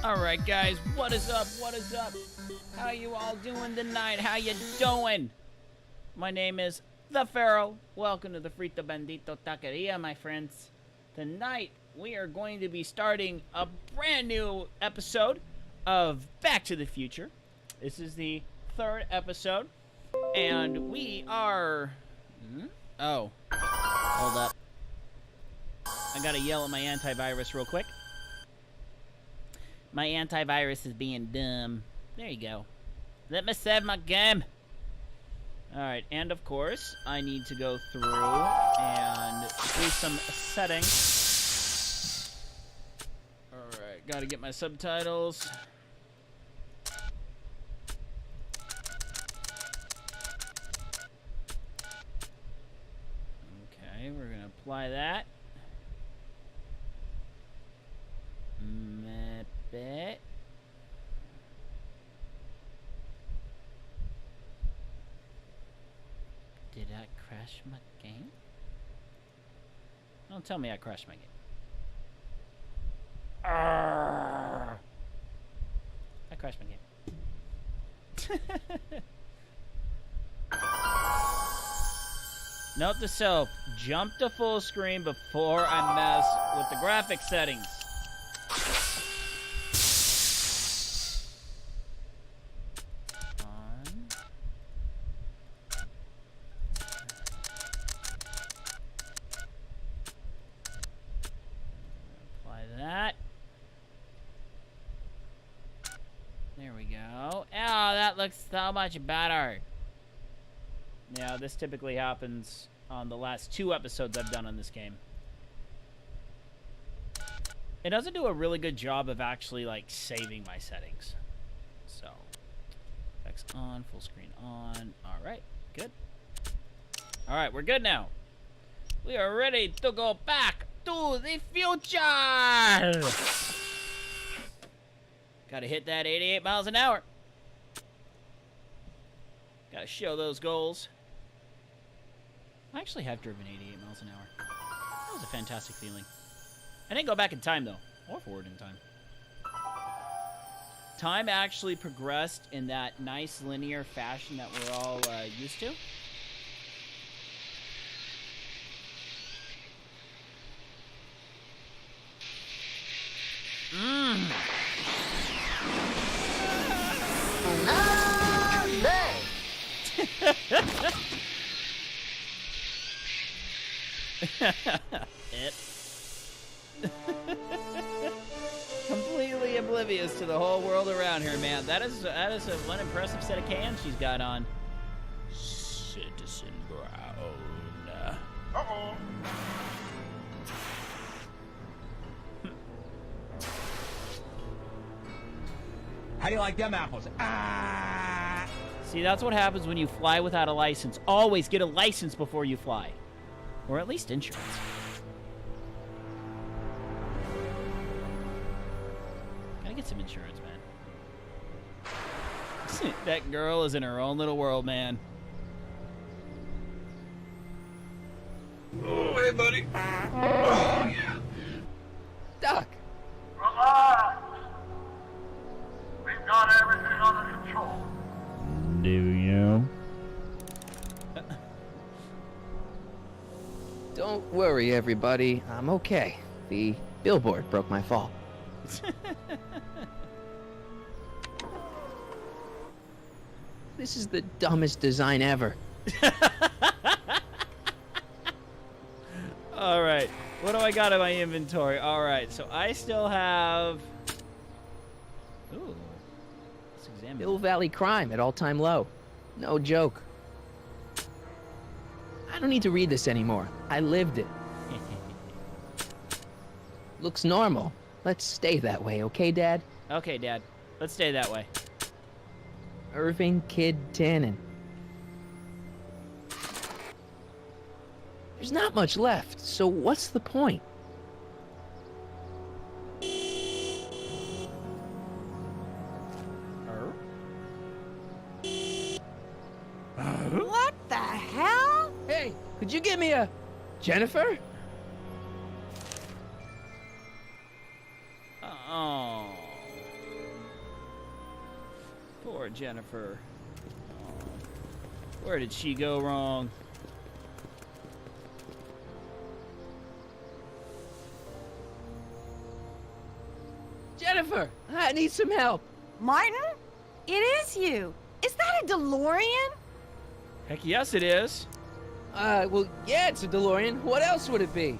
Alright guys, what is up? What is up? How you all doing tonight? How you doing? My name is The Pharaoh. Welcome to the Frito Bandito Taqueria, my friends. Tonight, we are going to be starting a brand new episode of Back to the Future. This is the third episode, and we are... Oh. Hold up. I gotta yell at my antivirus real quick. My antivirus is being dumb. There you go. Let me save my game. Alright, and of course, I need to go through and do some settings. Alright, gotta get my subtitles. Okay, we're gonna apply that. Bit. Did I crash my game? Don't tell me I crashed my game. Arrgh. I crashed my game. Note to self, jump to full screen before I mess with the graphic settings. There we go. Oh, that looks so much better. Yeah, this typically happens on the last 2 episodes I've done on this game. It doesn't do a really good job of actually, like, saving my settings. So, effects on, full screen on. Alright, good. Alright, we're good now. We are ready to go back to the future! Gotta hit that 88 miles an hour. Gotta show those goals. I actually have driven 88 miles an hour. That was a fantastic feeling. I didn't go back in time, though. Or forward in time. Time actually progressed in that nice linear fashion that we're all used to. It. Completely oblivious to the whole world around her, man. That is one impressive set of cans she's got on. Citizen Brown. Uh-oh. How do you like them apples? Ah! See, that's what happens when you fly without a license. Always get a license before you fly. Or at least insurance. Gotta get some insurance, man. That girl is in her own little world, man. Oh, hey, buddy. Oh, yeah. Doc! Relax! We've got everything under control. Do you? Don't worry, everybody. I'm okay. The billboard broke my fall. This is the dumbest design ever. Alright. What do I got in my inventory? Alright, so I still have... Ooh. Let's examine. Hill Valley crime at all-time low. No joke. I don't need to read this anymore. I lived it. Looks normal. Let's stay that way, okay, Dad? Okay, Dad. Let's stay that way. Irving Kid Tannen. There's not much left, so what's the point? What the hell? Hey, could you give me a... Jennifer? Oh. Poor Jennifer. Oh, where did she go wrong? Jennifer, I need some help. Martin? It is you. Is that a DeLorean? Heck yes, it is. Well, yeah, it's a DeLorean. What else would it be?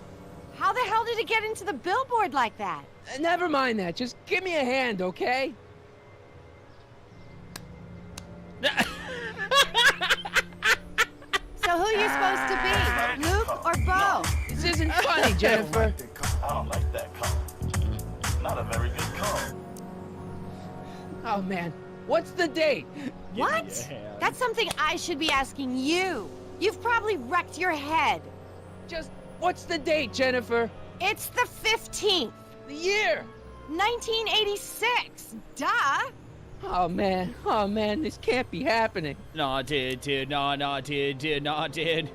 How the hell did it get into the billboard like that? Never mind that. Just give me a hand, okay? So who you supposed to be? Luke or Bo? This isn't funny, Jennifer. I don't like that color. Not a very good color. Oh, man. What's the date? What? That's something I should be asking you. You've probably wrecked your head. Just, what's the date, Jennifer? It's the 15th, The year. 1986. Duh. Oh, man, this can't be happening. No, dude, no, dude.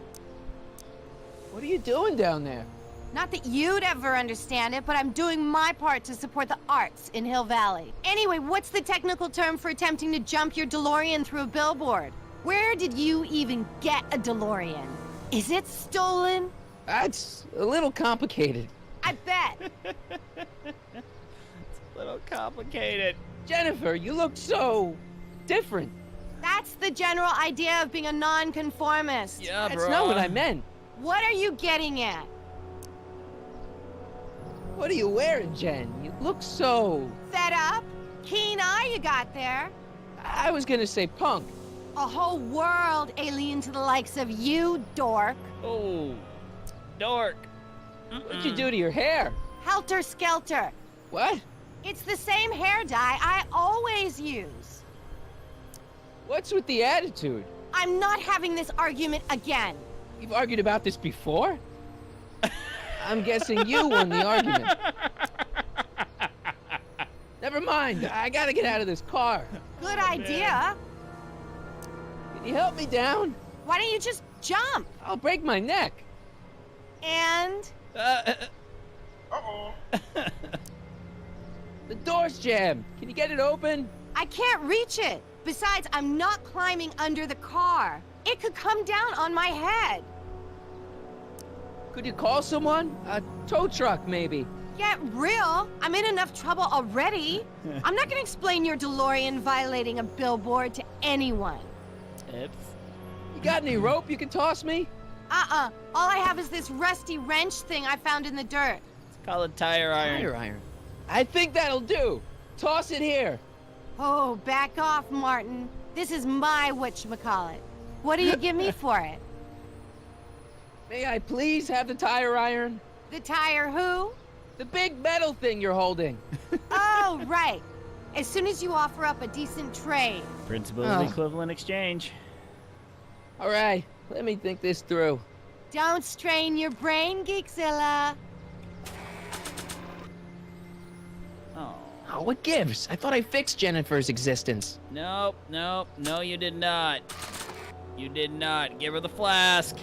What are you doing down there? Not that you'd ever understand it, but I'm doing my part to support the arts in Hill Valley. Anyway, what's the technical term for attempting to jump your DeLorean through a billboard? Where did you even get a DeLorean? Is it stolen? That's a little complicated. I bet. It's a little complicated. Jennifer, you look so different. That's the general idea of being a nonconformist. Yeah, That's bro. not what I meant. What are you getting at? What are you wearing, Jen? You look so... Fed up? Keen eye you got there. I was gonna say punk. A whole world alien to the likes of you, dork. Oh, dork. What'd you do to your hair? Helter skelter. What? It's the same hair dye I always use. What's with the attitude? I'm not having this argument again. You've argued about this before? I'm guessing you won the argument. Never mind. I gotta get out of this car. Good idea. Can you help me down? Why don't you just jump? I'll break my neck. And Uh-oh. The door's jammed. Can you get it open? I can't reach it. Besides, I'm not climbing under the car. It could come down on my head. Could you call someone? A tow truck, maybe. Get real. I'm in enough trouble already. I'm not gonna explain your DeLorean violating a billboard to anyone. Oops. You got any rope you can toss me? All I have is this rusty wrench thing I found in the dirt. It's called a tire iron. Tire iron. I think that'll do. Toss it here. Oh, back off, Martin. This is my whatchamacallit. What do you give me for it? May I please have the tire iron? The tire who? The big metal thing you're holding. Oh, right. As soon as you offer up a decent trade. Principle Oh. of equivalent exchange. All right, let me think this through. Don't strain your brain, Geekzilla. Oh. Oh, what gives? I thought I fixed Jennifer's existence. Nope, no, you did not. You did not. Give her the flask.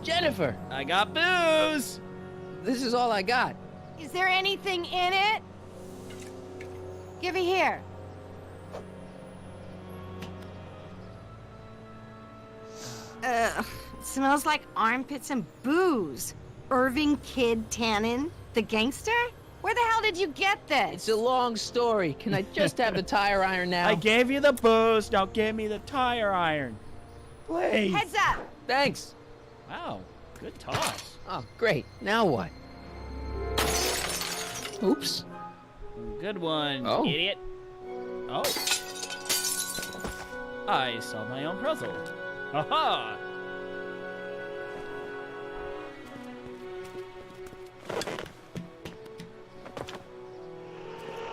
Jennifer, I got booze. this is all I got. Is there anything in it? Give it here. Ugh, it smells like armpits and booze. Irving Kid Tannen, the gangster? Where the hell did you get this? It's a long story. Can I just have the tire iron now? I gave you the booze. Now give me the tire iron. Please. Heads up! Thanks. Wow, good toss. Oh, great. Now what? Oops. Good one, Oh. idiot. Oh. I solved my own puzzle. Ha-ha!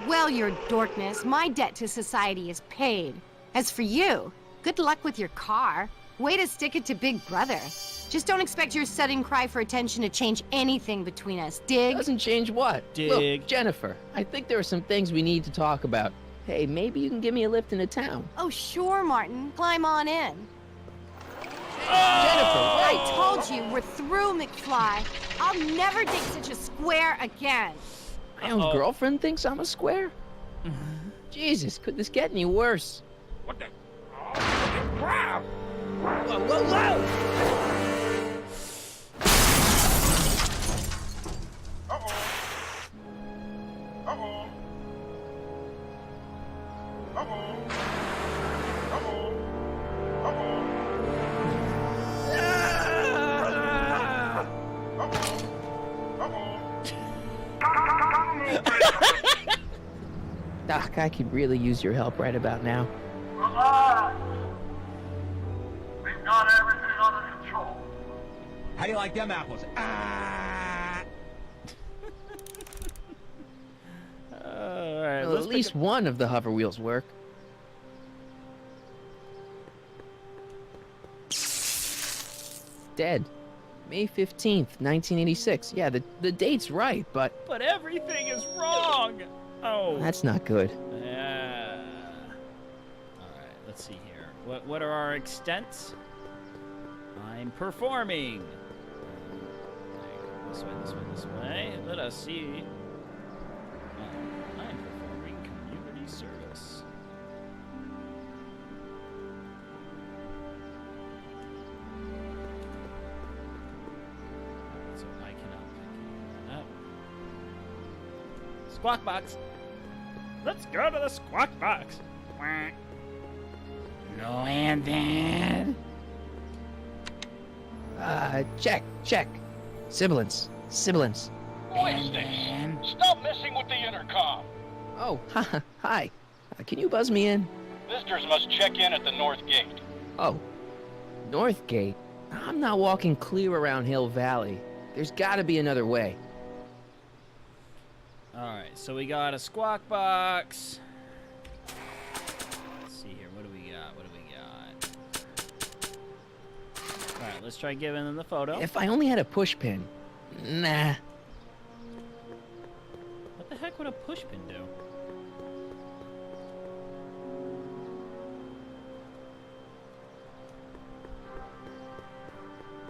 Well, your dorkness, my debt to society is paid. As for you, good luck with your car. Way to stick it to Big Brother. Just don't expect your sudden cry for attention to change anything between us, dig? Doesn't change what? Dig. Look, Jennifer, I think there are some things we need to talk about. Hey, maybe you can give me a lift into town. Oh, sure, Martin. Climb on in. Jennifer, I wait! told you, we're through, McFly. I'll never date such a square again. My own Uh-oh. girlfriend thinks I'm a square? Jesus, could this get any worse? What the? Oh, crap! Whoa, whoa, whoa! Doc, I could really use your help right about now. Relax. We've got everything under control. How do you like them apples? Ah! Alright, Well, at least one of the hover wheels work. Dead. May 15th, 1986. Yeah, the date's right, but But everything is wrong! Oh. that's not good. Yeah. Alright, let's see here. What are our extents? I'm performing. This way, this way, this way. Let us see. I'm performing community service. So I cannot pick that up. Squawk box. Let's go to the squawk box. Quack. No handed. Check. Sibilance. Wasting. Stop messing with the intercom. Oh, hi. Can you buzz me in? Visitors must check in at the north gate. Oh, North Gate. I'm not walking clear around Hill Valley. There's gotta be another way. Alright, so we got a squawk box. Let's see here. What do we got? Alright, let's try giving them the photo. If I only had a push pin. Nah. What the heck would a push pin do?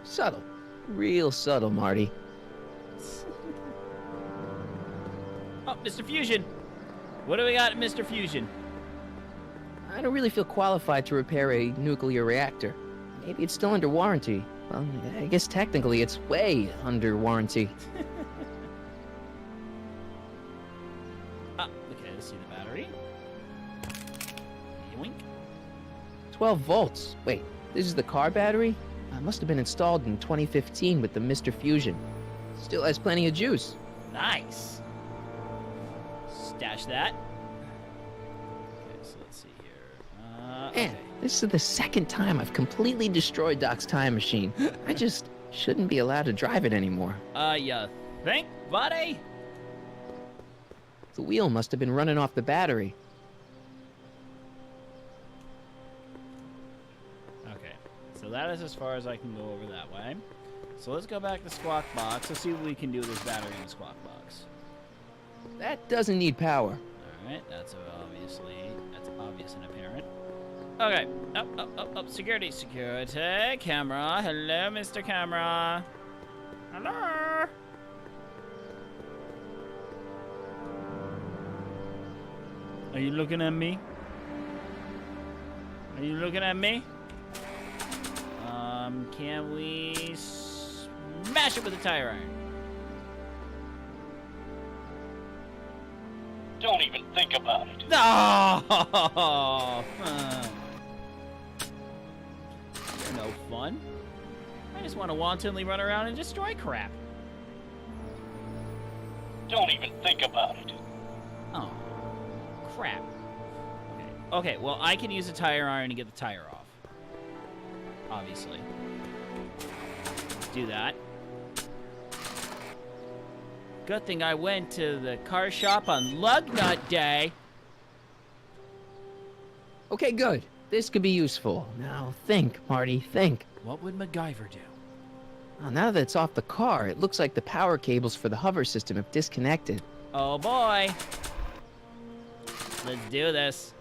Subtle. Real subtle, Marty. Oh, Mr. Fusion! What do we got, Mr. Fusion? I don't really feel qualified to repair a nuclear reactor. Maybe it's still under warranty. Well, I guess technically it's way under warranty. Ah, okay, let's see the battery. Yoink. 12 volts. Wait, this is the car battery? Must have been installed in 2015 with the Mr. Fusion. Still has plenty of juice. Nice. Stash that. Okay, so let's see here. Man, Okay. this is the second time I've completely destroyed Doc's time machine. I just shouldn't be allowed to drive it anymore. You think, buddy? The wheel must have been running off the battery. Okay, so that is as far as I can go over that way. So let's go back to Squawk Box. Let's see what we can do with this battery in the Squawk Box. That doesn't need power. Alright, that's obvious and apparent. Okay, up, security, camera, hello, Mr. Camera. Hello? Are you looking at me? Are you looking at me? Can we smash it with a tire iron? Don't even think about it. Oh! You're no fun. I just want to wantonly run around and destroy crap. Don't even think about it. Oh, crap. Okay, well, I can use a tire iron to get the tire off. Obviously. Let's do that. Good thing I went to the car shop on Lugnut Day. Okay, good. This could be useful. Now think, Marty, think. What would MacGyver do? Well, now that it's off the car, it looks like the power cables for the hover system have disconnected. Oh boy. Let's do this.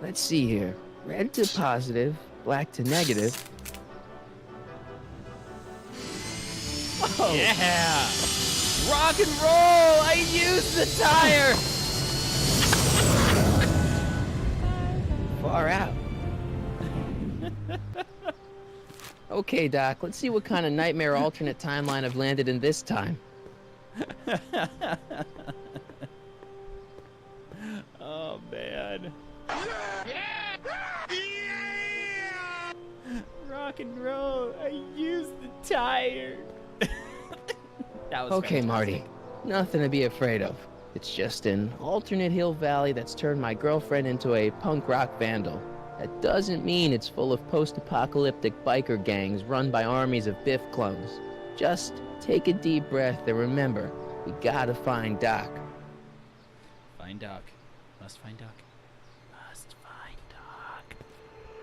Let's see here. Red to positive, black to negative. Whoa! Yeah! Rock and roll! I used the tire! Far out. Okay, Doc, let's see what kind of nightmare alternate timeline I've landed in this time. Oh, man. Rock and roll. I used the tire. That was Okay, fantastic. Marty. Nothing to be afraid of. It's just an alternate Hill Valley that's turned my girlfriend into a punk rock vandal. That doesn't mean it's full of post-apocalyptic biker gangs run by armies of Biff clones. Just take a deep breath and remember, we gotta find Doc. Find Doc. Must find Doc. Must find Doc.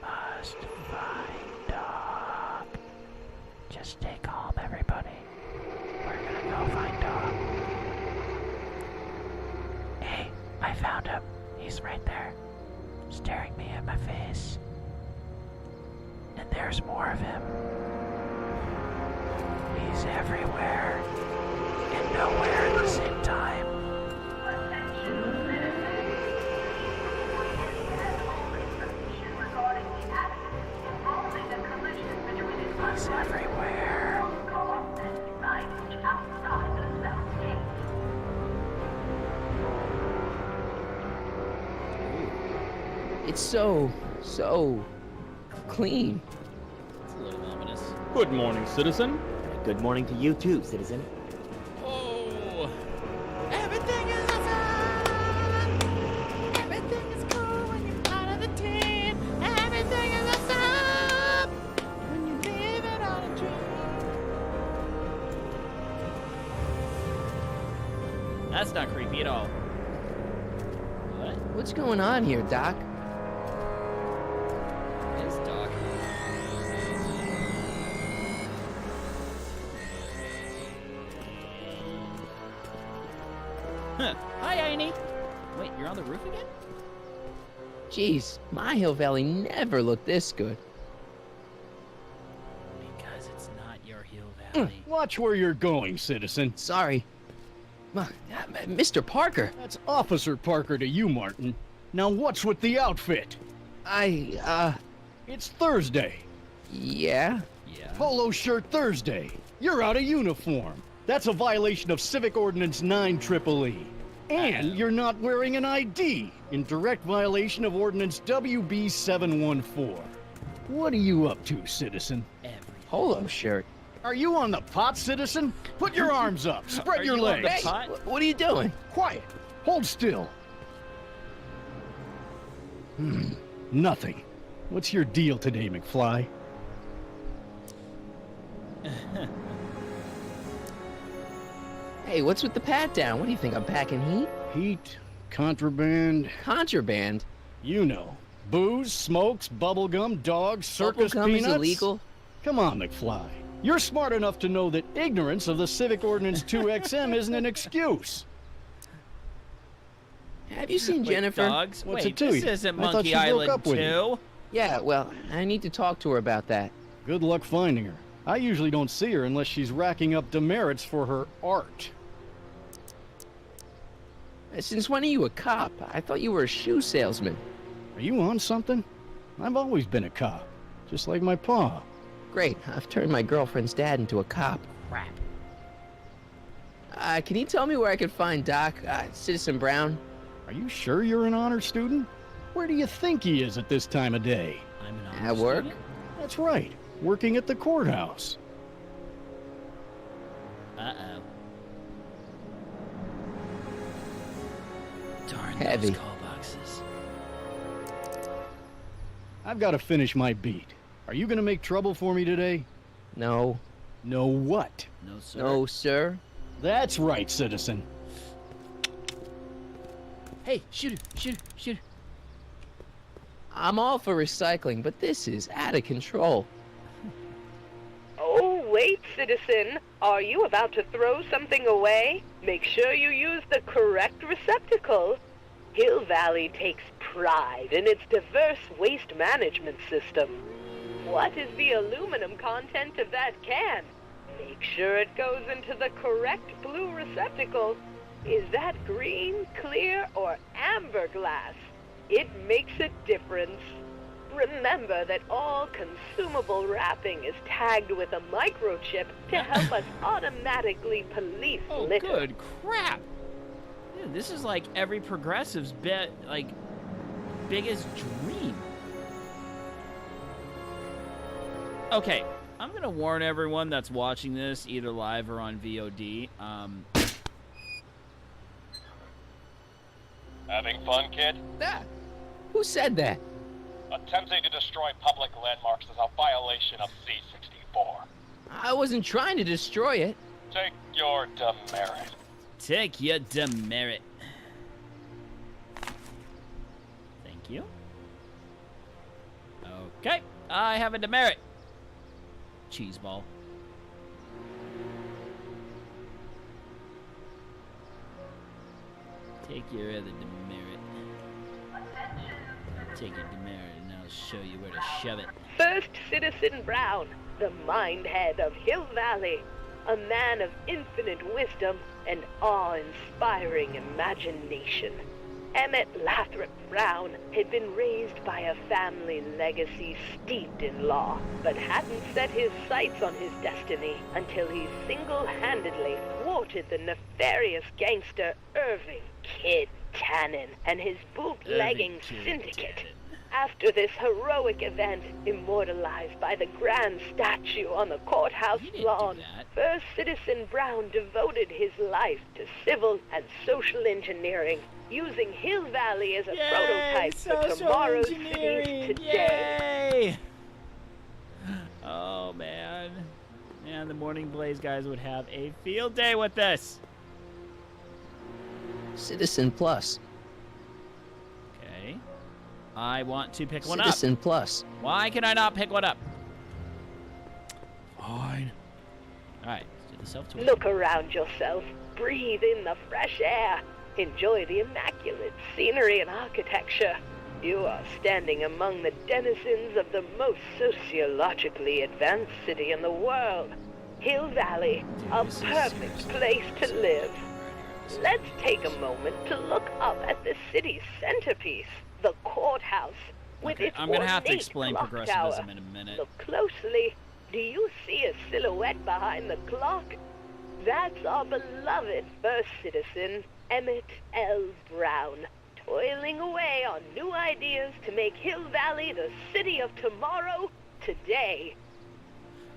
Must find Doc. Just stay calm, everybody. We're gonna go find Doc. Hey, I found him. He's right there, staring me in my face. And there's more of him. He's everywhere and nowhere at the same time. He's everywhere. It's so clean. It's a little ominous. Good morning, citizen. Good morning to you too, citizen. Oh, everything is awesome. Everything is cool when you're part of the team. Everything is awesome when you live it on a dream. That's not creepy at all. What? What's going on here, Doc? Is Doc? Huh. Hi, Aini. Wait, you're on the roof again? Jeez, my Hill Valley never looked this good. Because it's not your Hill Valley. Watch where you're going, citizen. Sorry. Mr. Parker, That's Officer Parker to you, Martin. Now what's with the outfit? It's Thursday. Yeah? Yeah. Polo shirt Thursday. You're out of uniform. That's a violation of Civic Ordinance 9EEE. And you're not wearing an ID, in direct violation of Ordinance WB 714. What are you up to, citizen? Everything. Polo shirt. Are you on the pot, citizen? Put your arms up. Spread Are your you on the legs. pot? What are you doing? Quiet. Hold still. Nothing. What's your deal today, McFly? Hey, what's with the pat down? What do you think, I'm packing heat? Heat, contraband, Contraband? you know. Booze, smokes, bubblegum, dogs, circus Bubblegum peanuts. is illegal? Come on, McFly. You're smart enough to know that ignorance of the Civic Ordinance 2XM isn't an excuse. Have you seen Wait, Jennifer? dogs? What's Wait, it to this you? isn't I thought Monkey she broke Island up with you. 2. Yeah, well, I need to talk to her about that. Good luck finding her. I usually don't see her unless she's racking up demerits for her art. Since when are you a cop? I thought you were a shoe salesman. Are you on something? I've always been a cop, just like my pa. Great, I've turned my girlfriend's dad into a cop. Crap. Can you tell me where I can find Doc, Citizen Brown? Are you sure you're an honor student? Where do you think he is at this time of day? I'm an At honor work? student? That's right, working at the courthouse. Uh-oh. Darn Heavy. those call boxes. I've got to finish my beat. Are you gonna make trouble for me today? No. No what? No, sir. No, sir. That's right, citizen. Hey, shoot it, shoot it, shoot it. I'm all for recycling, but this is out of control. Oh, wait, citizen. Are you about to throw something away? Make sure you use the correct receptacle. Hill Valley takes pride in its diverse waste management system. What is the aluminum content of that can? Make sure it goes into the correct blue receptacle. Is that green, clear, or amber glass? It makes a difference. Remember that all consumable wrapping is tagged with a microchip to help us automatically police Oh, litter. good crap! Dude, this is like every progressive's biggest dream. Okay, I'm gonna warn everyone that's watching this, either live or on VOD. Having fun, kid? Ah, who said that? Attempting to destroy public landmarks is a violation of C-64. I wasn't trying to destroy it. Take your demerit. Take your demerit. Thank you. Okay, I have a demerit. Cheese ball. Take your other demerit. Take your demerit and I'll show you where to shove it. First Citizen Brown, the mindhead of Hill Valley, a man of infinite wisdom and awe-inspiring imagination. Emmett Lathrop Brown had been raised by a family legacy steeped in law, but hadn't set his sights on his destiny until he single-handedly thwarted the nefarious gangster Irving Kid Tannen and his bootlegging syndicate. After this heroic event, immortalized by the grand statue on the courthouse lawn, First Citizen Brown devoted his life to civil and social engineering, using Hill Valley as a prototype for tomorrow's cities today. Yay! Oh, man. Man, the Morning Blaze guys would have a field day with this. Citizen Plus. Okay. I want to pick one up. Citizen Plus. Why can I not pick one up? Fine. Alright, let's do the self-tour. Look around yourself. Breathe in the fresh air. Enjoy the immaculate scenery and architecture. You are standing among the denizens of the most sociologically advanced city in the world. Hill Valley, a perfect place to live. Let's take a moment to look up at the city's centerpiece, the courthouse, with its I'm gonna have to ornate explain clock progressivism tower. in a minute. Look closely. Do you see a silhouette behind the clock? That's our beloved first citizen, Emmett L. Brown, toiling away on new ideas to make Hill Valley the city of tomorrow, today.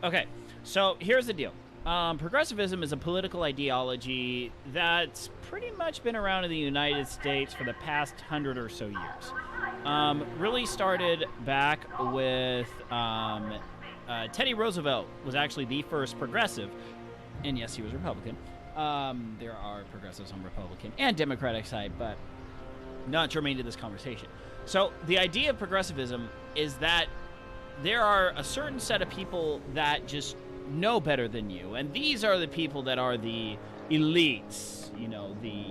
Okay, so here's the deal. Progressivism is a political ideology that's pretty much been around in the United States for the past 100 or so years. Really started back with Teddy Roosevelt was actually the first progressive, and yes, he was Republican. There are progressives on Republican and Democratic side, but not germane to this conversation. So the idea of progressivism is that there are a certain set of people that just know better than you, and these are the people that are the elites, you know, the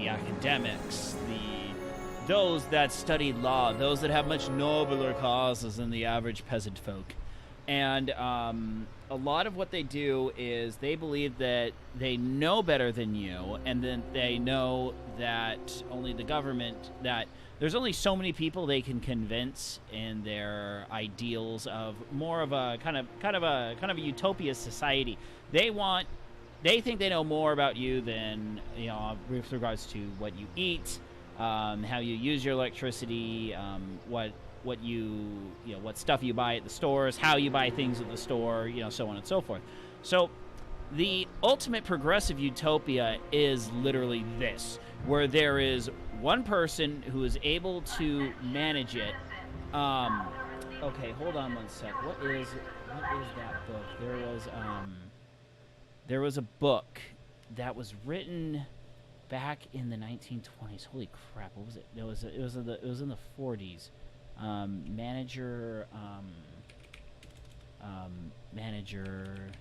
academics, those that study law, those that have much nobler causes than the average peasant folk. And a lot of what they do is they believe that they know better than you, and then they know that only the government, that there's only so many people they can convince in their ideals of more of a kind of a utopia society. They think they know more about you than, you know, with regards to what you eat, how you use your electricity, what stuff you buy at the stores, how you buy things at the store, you know, so on and so forth. So the ultimate progressive utopia is literally this, where there is one person who is able to manage it. Okay, hold on one sec. What is that book? There was a book that was written back in the 1920s. Holy crap! What was it? It was in the 40s. Manager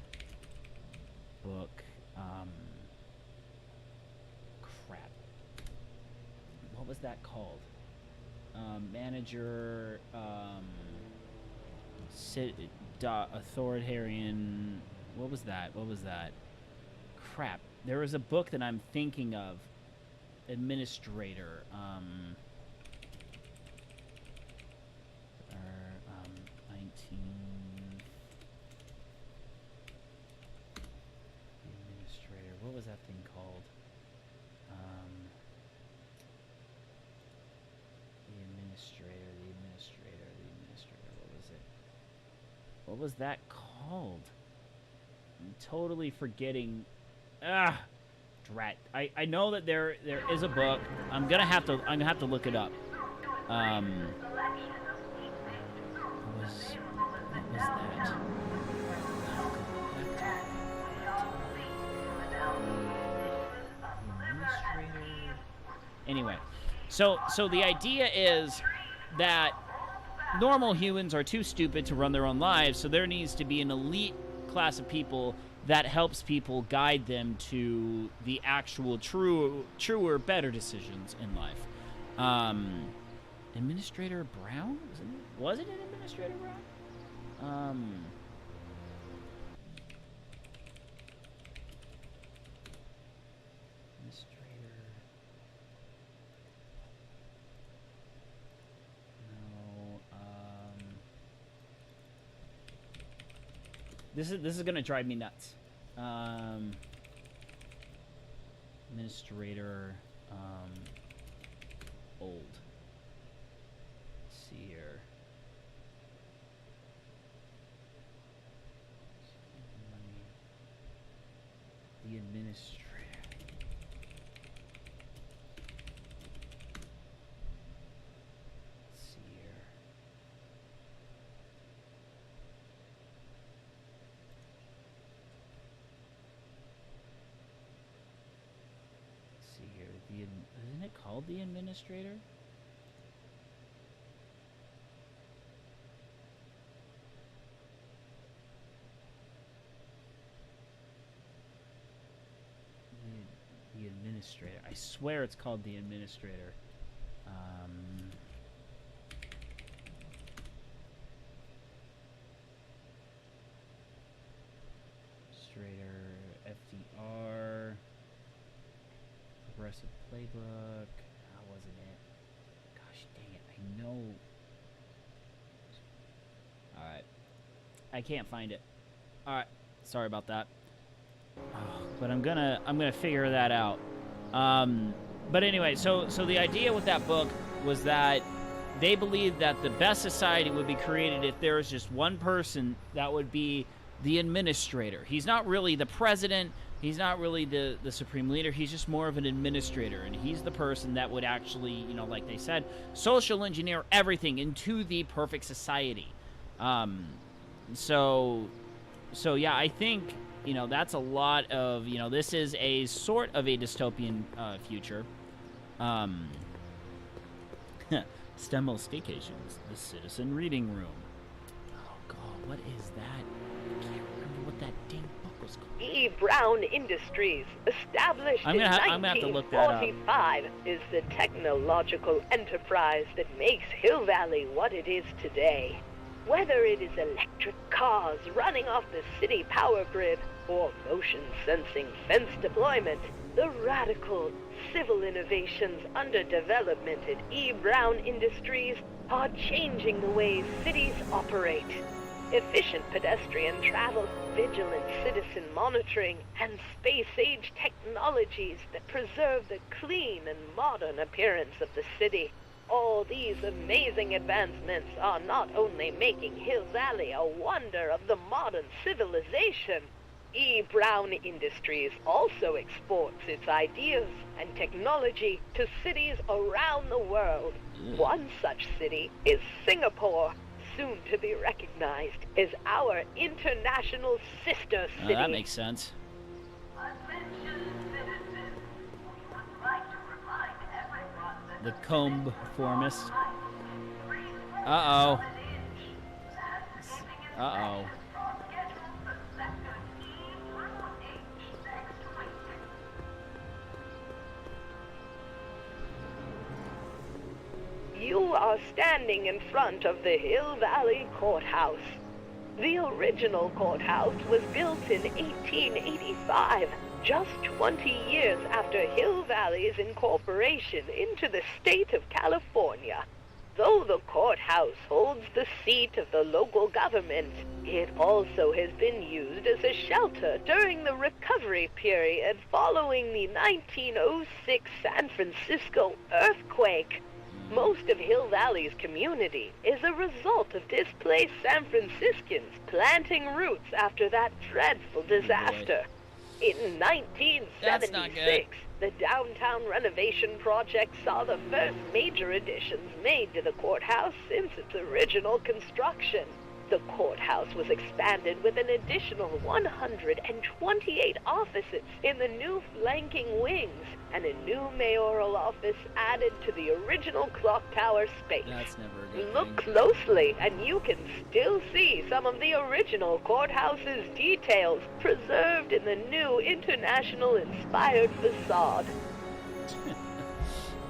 book. Crap. What was that called? Manager. Authoritarian. What was that? Crap. There was a book that I'm thinking of. Administrator. What was that called? I'm totally forgetting. Ah, drat. I know that there is a book. I'm gonna have to look it up. What was that? Anyway, so the idea is that normal humans are too stupid to run their own lives, so there needs to be an elite class of people that helps people guide them to the actual truer, better decisions in life. Administrator Brown? Was it an Administrator Brown? Administrator. No. This is gonna drive me nuts. Administrator. Old. Let's see here. The administrator. Let's see here. Let's see here. Isn't it called the administrator? The administrator. I swear it's called the administrator. Administrator, FDR, Progressive Playbook. How wasn't it? Gosh dang it! I know. All right, I can't find it. All right, sorry about that. But I'm gonna figure that out. But anyway, so the idea with that book was that they believed that the best society would be created if there was just one person that would be the administrator. He's not really the president. He's not really the supreme leader. He's just more of an administrator, and he's the person that would actually, you know, like they said, social engineer everything into the perfect society. So yeah, I think, you know, that's a lot of, you know, this is a sort of a dystopian future. Stemmel Staycations, the Citizen Reading Room. Oh God, what is that? I can't remember what that dang book was called. E. Brown Industries, established I'm in gonna have to look that up. 1945, is the technological enterprise that makes Hill Valley what it is today. Whether it is electric cars running off the city power grid or motion-sensing fence deployment, the radical civil innovations under development at E. Brown Industries are changing the way cities operate. Efficient pedestrian travel, vigilant citizen monitoring, and space-age technologies that preserve the clean and modern appearance of the city. All these amazing advancements are not only making Hill Valley a wonder of the modern civilization, E. Brown Industries also exports its ideas and technology to cities around the world. One such city is Singapore, soon to be recognized as our international sister city. That makes sense. The comb formist. Uh-oh. Uh-oh. You are standing in front of the Hill Valley Courthouse. The original courthouse was built in 1885, just 20 years after Hill Valley's incorporation into the state of California. Though the courthouse holds the seat of the local government, it also has been used as a shelter during the recovery period following the 1906 San Francisco earthquake. Most of Hill Valley's community is a result of displaced San Franciscans planting roots after that dreadful disaster. In That's not good. 1976, the downtown renovation project saw the first major additions made to the courthouse since its original construction. The courthouse was expanded with an additional 128 offices in the new flanking wings, and a new mayoral office added to the original clock tower space. That's never a good Look thing. closely, and you can still see some of the original courthouse's details preserved in the new international-inspired facade.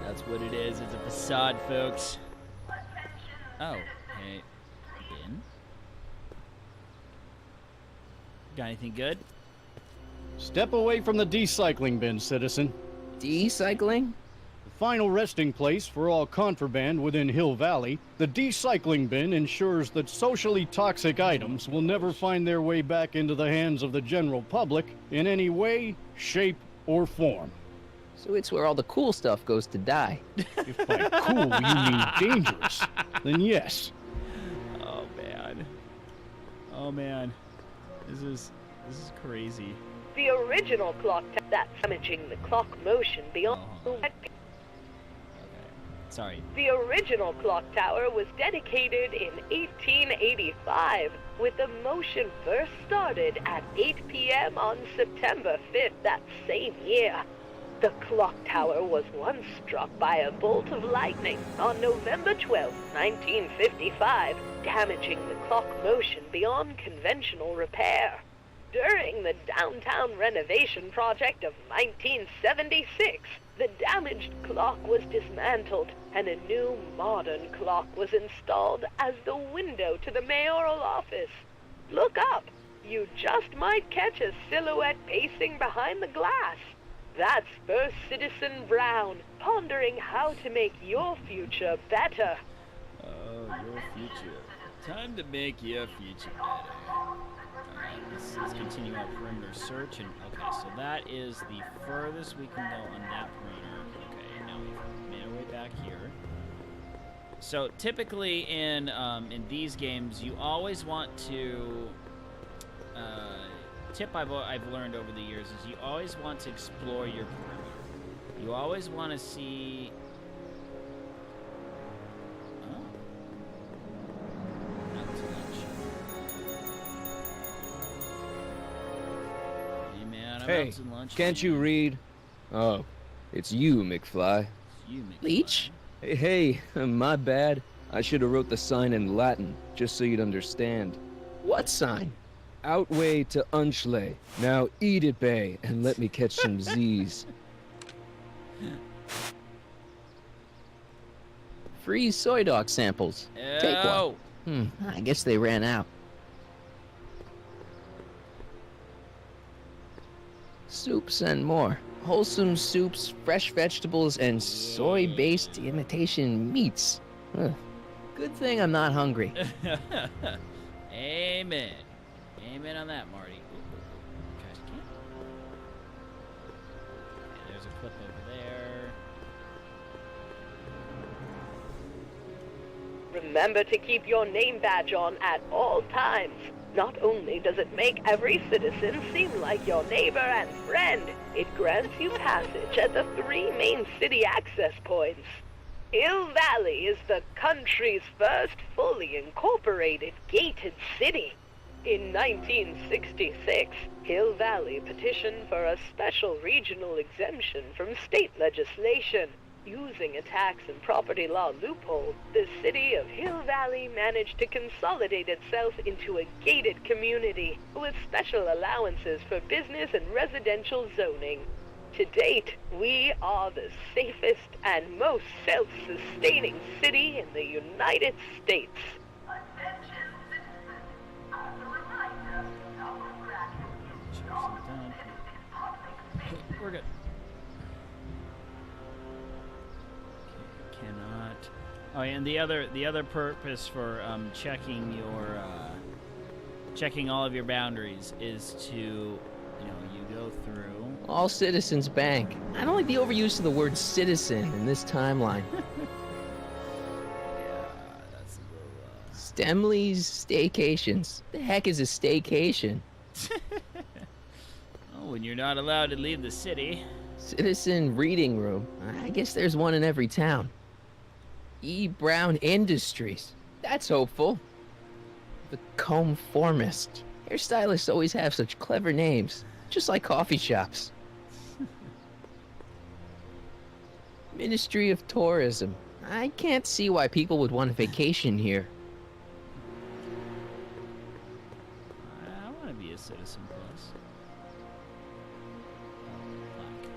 That's what it is. It's a facade, folks. Oh, hey, Ben? Got anything good? Step away from the decycling bin, citizen. Decycling? The final resting place for all contraband within Hill Valley, the decycling bin ensures that socially toxic items will never find their way back into the hands of the general public in any way, shape, or form. So it's where all the cool stuff goes to die. If by cool you mean dangerous, then yes. Oh man. Oh man. This is crazy. The original clock tower that's damaging the clock motion beyond Okay. Sorry. The original clock tower was dedicated in 1885, with the motion first started at 8 p.m. on September 5th that same year. The clock tower was once struck by a bolt of lightning on November 12, 1955, damaging the clock motion beyond conventional repair. During the downtown renovation project of 1976, the damaged clock was dismantled and a new modern clock was installed as the window to the mayoral office. Look up. You just might catch a silhouette pacing behind the glass. That's First Citizen Brown, pondering how to make your future better. Oh, your future. Time to make your future better. Alright, let's continue our perimeter search. And okay, so that is the furthest we can go on that perimeter. Okay, now we've made our way back here. So typically in these games, you always want to. Tip I've learned over the years is you always want to explore your perimeter. You always want to see. Oh. Not too much. Hey man, I'm Hey, out to lunch. can't you read? Oh, it's you, McFly. It's you, McFly. Leech? Hey, my bad. I should have wrote the sign in Latin, just so you'd understand. What sign? Outway to Unchley. Now eat it, Bay, and let me catch some Z's. Free soy dog samples. Take Oh. one. I guess they ran out. Soups and more. Wholesome soups, fresh vegetables, and soy-based imitation meats. Ugh. Good thing I'm not hungry. Amen. Amen on that, Marty. Trash can. Okay, there's a clip over there. Remember to keep your name badge on at all times. Not only does it make every citizen seem like your neighbor and friend, it grants you passage at the 3 main city access points. Hill Valley is the country's first fully incorporated gated city. In 1966, Hill Valley petitioned for a special regional exemption from state legislation. Using a tax and property law loophole, the city of Hill Valley managed to consolidate itself into a gated community with special allowances for business and residential zoning. To date, we are the safest and most self-sustaining city in the United States. We're good. Okay, cannot. Oh, and the other purpose for checking all of your boundaries is to, you go through. All Citizens Bank. I don't like the overuse of the word citizen in this timeline. Stemley's Staycations. The heck is a staycation? Oh, when you're not allowed to leave the city. Citizen reading room. I guess there's one in every town. E. Brown Industries. That's hopeful. The Comformist. Hairstylists always have such clever names, just like coffee shops. Ministry of Tourism. I can't see why people would want a vacation here. I want to be a Citizen Plus. Plaque.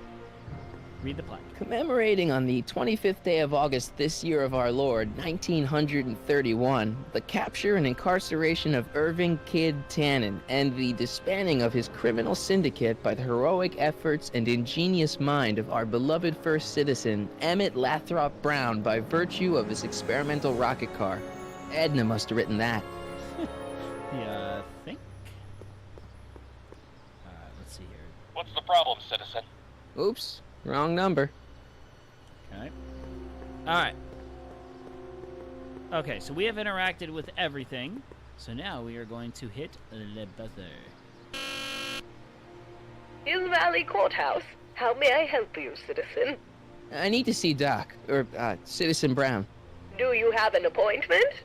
Read the plaque. Commemorating on the 25th day of August this year of our Lord, 1931, the capture and incarceration of Irving Kid Tannen and the disbanding of his criminal syndicate by the heroic efforts and ingenious mind of our beloved first citizen, Emmett Lathrop Brown, by virtue of his experimental rocket car. Edna must have written that. Yeah, I think. Alright, let's see here. What's the problem, citizen? Oops, wrong number. Okay. Alright. Okay, so we have interacted with everything. So now we are going to hit the buzzer. Hill Valley Courthouse. How may I help you, citizen? I need to see Doc, or Citizen Brown. Do you have an appointment?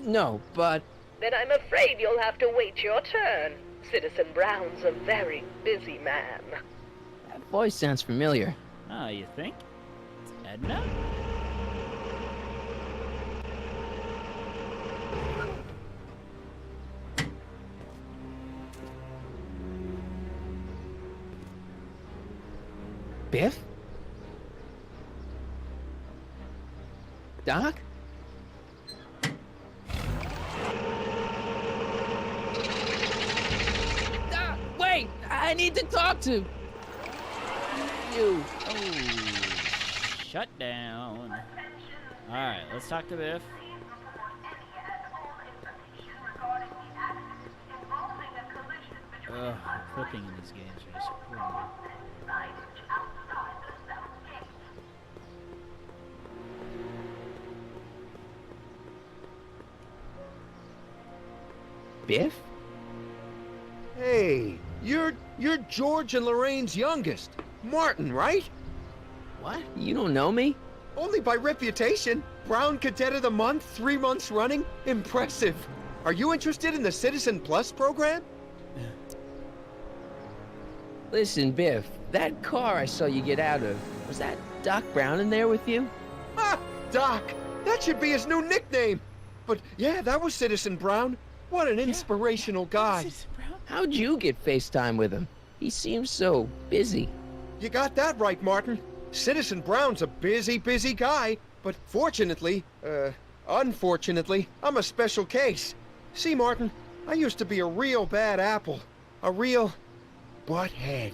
No, but Then I'm afraid you'll have to wait your turn. Citizen Brown's a very busy man. that voice sounds familiar. Oh, you think? It's Edna? Biff? Doc? Doc, wait! I need to talk to you. Oh, shut down. Alright, let's talk to Biff. Ugh, the clipping in these games are just horrible. Biff? Hey, you're George and Lorraine's youngest. Martin, right? What? You don't know me? Only by reputation. Brown Cadet of the Month, 3 months running. Impressive. Are you interested in the Citizen Plus program? Listen, Biff, that car I saw you get out of, was that Doc Brown in there with you? Ah, Doc! That should be his new nickname. But yeah, that was Citizen Brown. What an inspirational guy. How'd you get FaceTime with him? He seems so busy. You got that right, Martin. Citizen Brown's a busy guy. But unfortunately, I'm a special case. See, Martin, I used to be a real bad apple. A real butthead.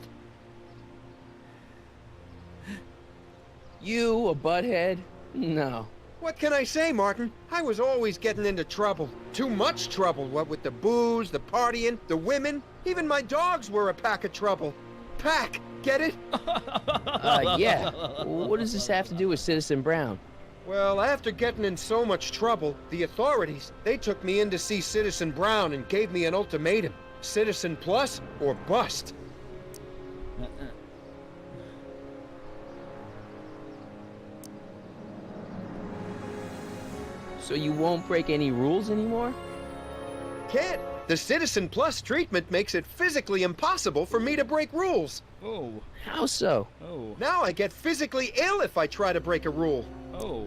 You a butthead? No. What can I say, Martin? I was always getting into trouble. Too much trouble, what with the booze, the partying, the women. Even my dogs were a pack of trouble. Pack, get it? Yeah. What does this have to do with Citizen Brown? Well, after getting in so much trouble, the authorities, they took me in to see Citizen Brown and gave me an ultimatum. Citizen Plus or bust. So you won't break any rules anymore? Kid, the Citizen Plus treatment makes it physically impossible for me to break rules. Oh. How so? Oh. Now I get physically ill if I try to break a rule. Oh.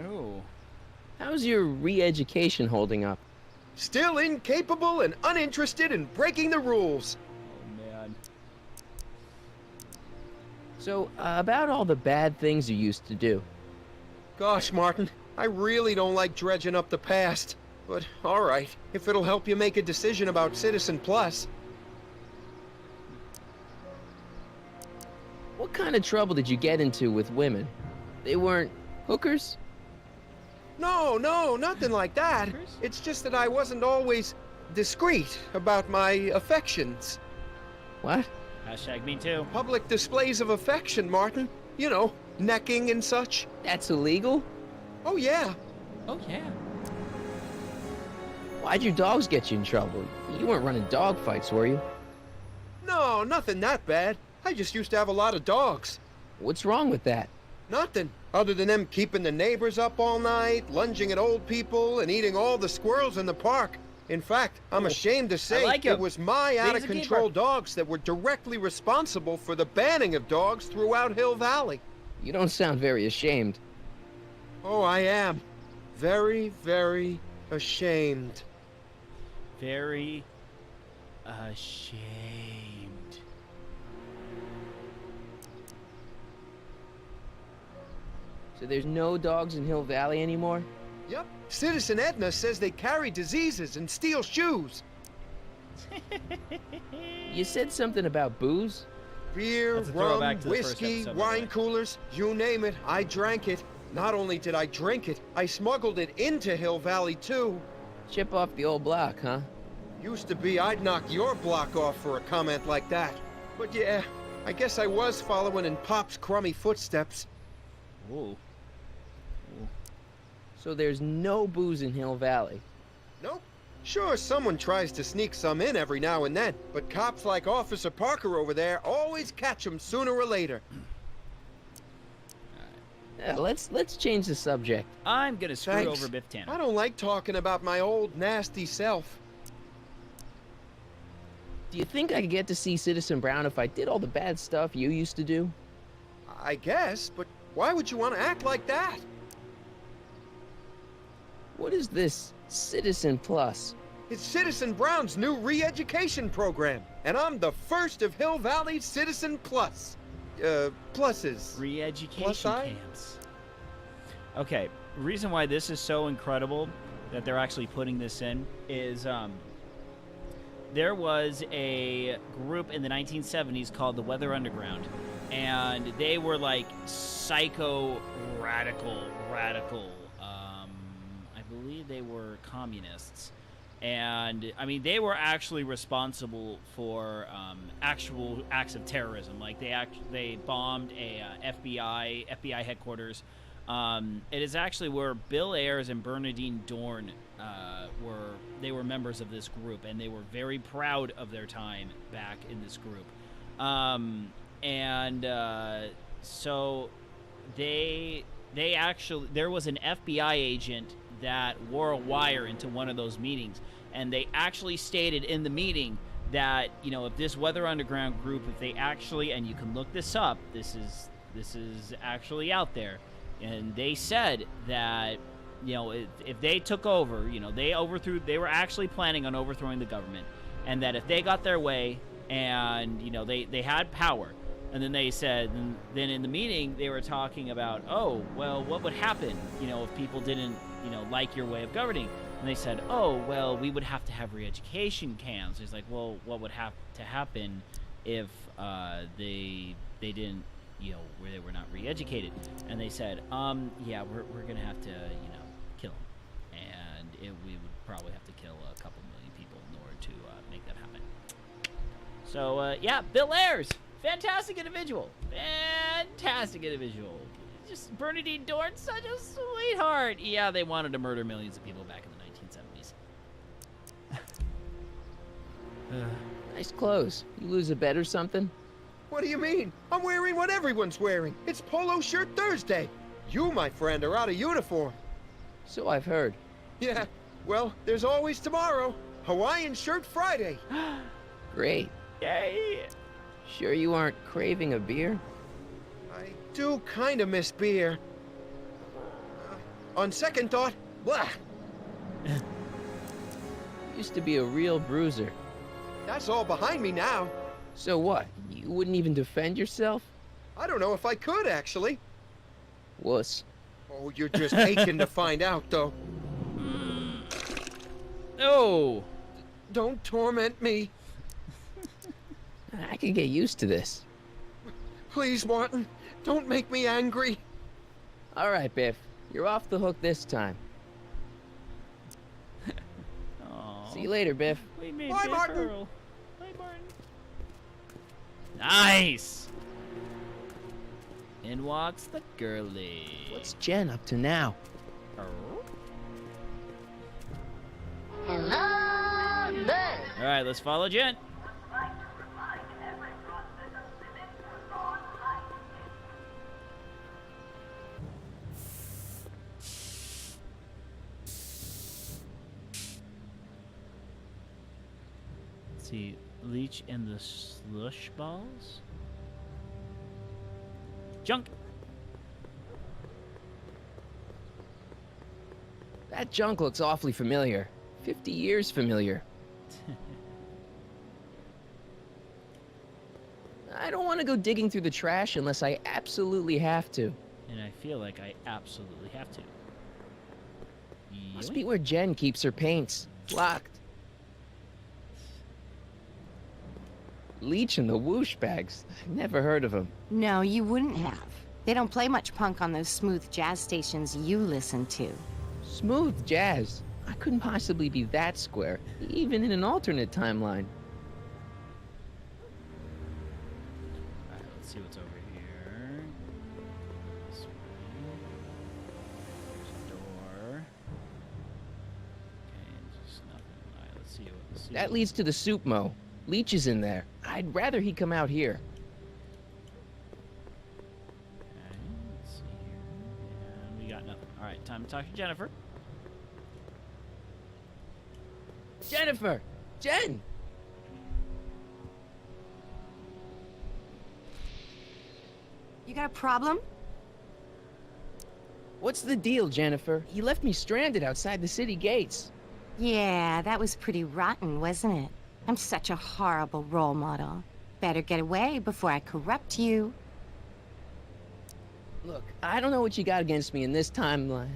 Oh. How's your re-education holding up? Still incapable and uninterested in breaking the rules. Oh, man. So, about all the bad things you used to do. Gosh, Martin, I really don't like dredging up the past. But, all right, if it'll help you make a decision about Citizen Plus. What kind of trouble did you get into with women? They weren't hookers? No, nothing like that. It's just that I wasn't always discreet about my affections. What? Hashtag me too. Public displays of affection, Martin. You know, necking and such. That's illegal? Oh, yeah. Oh, yeah. Why'd your dogs get you in trouble? You weren't running dog fights, were you? No, nothing that bad. I just used to have a lot of dogs. What's wrong with that? Nothing. Other than them keeping the neighbors up all night, lunging at old people, and eating all the squirrels in the park. In fact, I'm ashamed to say it was my out-of-control dogs that were directly responsible for the banning of dogs throughout Hill Valley. You don't sound very ashamed. Oh, I am. Very, very ashamed. Very ashamed. So there's no dogs in Hill Valley anymore? Yep. Citizen Edna says they carry diseases and steal shoes. You said something about booze? Beer, rum, whiskey, wine coolers, you name it, I drank it. Not only did I drink it, I smuggled it into Hill Valley, too. Chip off the old block, huh? Used to be I'd knock your block off for a comment like that. But yeah, I guess I was following in Pop's crummy footsteps. Ooh. So there's no booze in Hill Valley? Nope. Sure, someone tries to sneak some in every now and then, but cops like Officer Parker over there always catch them sooner or later. Let's change the subject. I'm gonna screw Thanks. over Biff Tannen. I don't like talking about my old nasty self. Do you think I could get to see Citizen Brown if I did all the bad stuff you used to do? I guess, but why would you want to act like that? What is this Citizen Plus? It's Citizen Brown's new re-education program, and I'm the first of Hill Valley's Citizen Plus. Pluses. Re-education Plus camps. Okay, the reason why this is so incredible that they're actually putting this in is there was a group in the 1970s called the Weather Underground, and they were like psycho radical. I believe they were communists. And I mean, they were actually responsible for actual acts of terrorism. Like they bombed a FBI headquarters. It is actually where Bill Ayers and Bernadine Dorn were members of this group, and they were very proud of their time back in this group. So they actually, there was an FBI agent that wore a wire into one of those meetings, and they actually stated in the meeting that, you know, if this Weather Underground group, if they actually, and you can look this up, this is actually out there, and they said that, you know, if they took over, you know, they were actually planning on overthrowing the government, and that if they got their way, and, you know, they had power. And then they said, and then in the meeting, they were talking about, oh, well, what would happen, you know, if people didn't, you know, like your way of governing? And they said, oh, well, we would have to have re-education camps. It's like, well, what would have to happen if they didn't, you know, where they were not re-educated? And they said, yeah, we're going to have to, you know, kill them. And we would probably have to kill a couple million people in order to make that happen. So, yeah, Bill Ayers. Fantastic individual. Just Bernadine Dorn, such a sweetheart. Yeah, they wanted to murder millions of people back in the 1970s. Nice clothes. You lose a bet or something? What do you mean? I'm wearing what everyone's wearing. It's Polo Shirt Thursday. You, my friend, are out of uniform. So I've heard. Yeah, well, there's always tomorrow. Hawaiian Shirt Friday. Great. Yay. Sure you aren't craving a beer? I do kind of miss beer. On second thought, blah. Used to be a real bruiser. That's all behind me now. So what? You wouldn't even defend yourself? I don't know if I could, actually. Wuss. Oh, you're just aching to find out, though. Oh. Don't torment me. I can get used to this. Please, Martin, don't make me angry. All right, Biff. You're off the hook this time. See you later, Biff. We made Bye, Biff Martin. Earl. Bye, Martin. Nice. In walks the girlie. What's Jen up to now? Alright, let's follow Jen. Let's see. Leech and the slush balls? Junk! That junk looks awfully familiar. 50 years familiar. I don't want to go digging through the trash unless I absolutely have to. And I feel like I absolutely have to. Must be where Jen keeps her paints. Locked. Leech and the whoosh bags. Never heard of them. No, you wouldn't have. They don't play much punk on those smooth jazz stations you listen to. Smooth jazz? I couldn't possibly be that square, even in an alternate timeline. Alright, let's see what's over here. This way. There's a door. Okay, just nothing. Alright, let's see. That leads to the soup mo. Leech is in there. I'd rather he come out here. Okay, let's see here. And we got nothing. Alright, time to talk to Jennifer. Jennifer! Jen! You got a problem? What's the deal, Jennifer? You left me stranded outside the city gates. Yeah, that was pretty rotten, wasn't it? I'm such a horrible role model. Better get away before I corrupt you. Look, I don't know what you got against me in this timeline,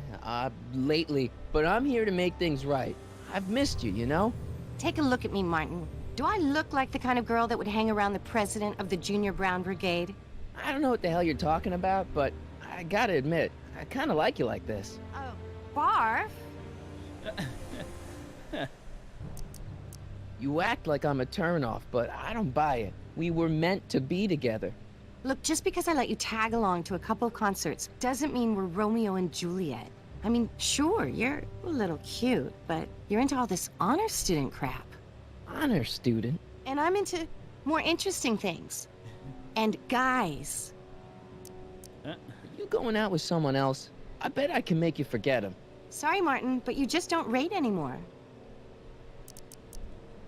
lately, but I'm here to make things right. I've missed you, you know? Take a look at me, Martin. Do I look like the kind of girl that would hang around the president of the Junior Brown Brigade? I don't know what the hell you're talking about, but I gotta admit, I kinda like you like this. Oh, barf? You act like I'm a turnoff, but I don't buy it. We were meant to be together. Look, just because I let you tag along to a couple of concerts doesn't mean we're Romeo and Juliet. I mean, sure, you're a little cute, but you're into all this honor student crap. Honor student? And I'm into more interesting things. And guys. Are you going out with someone else? I bet I can make you forget him. Sorry, Martin, but you just don't rate anymore.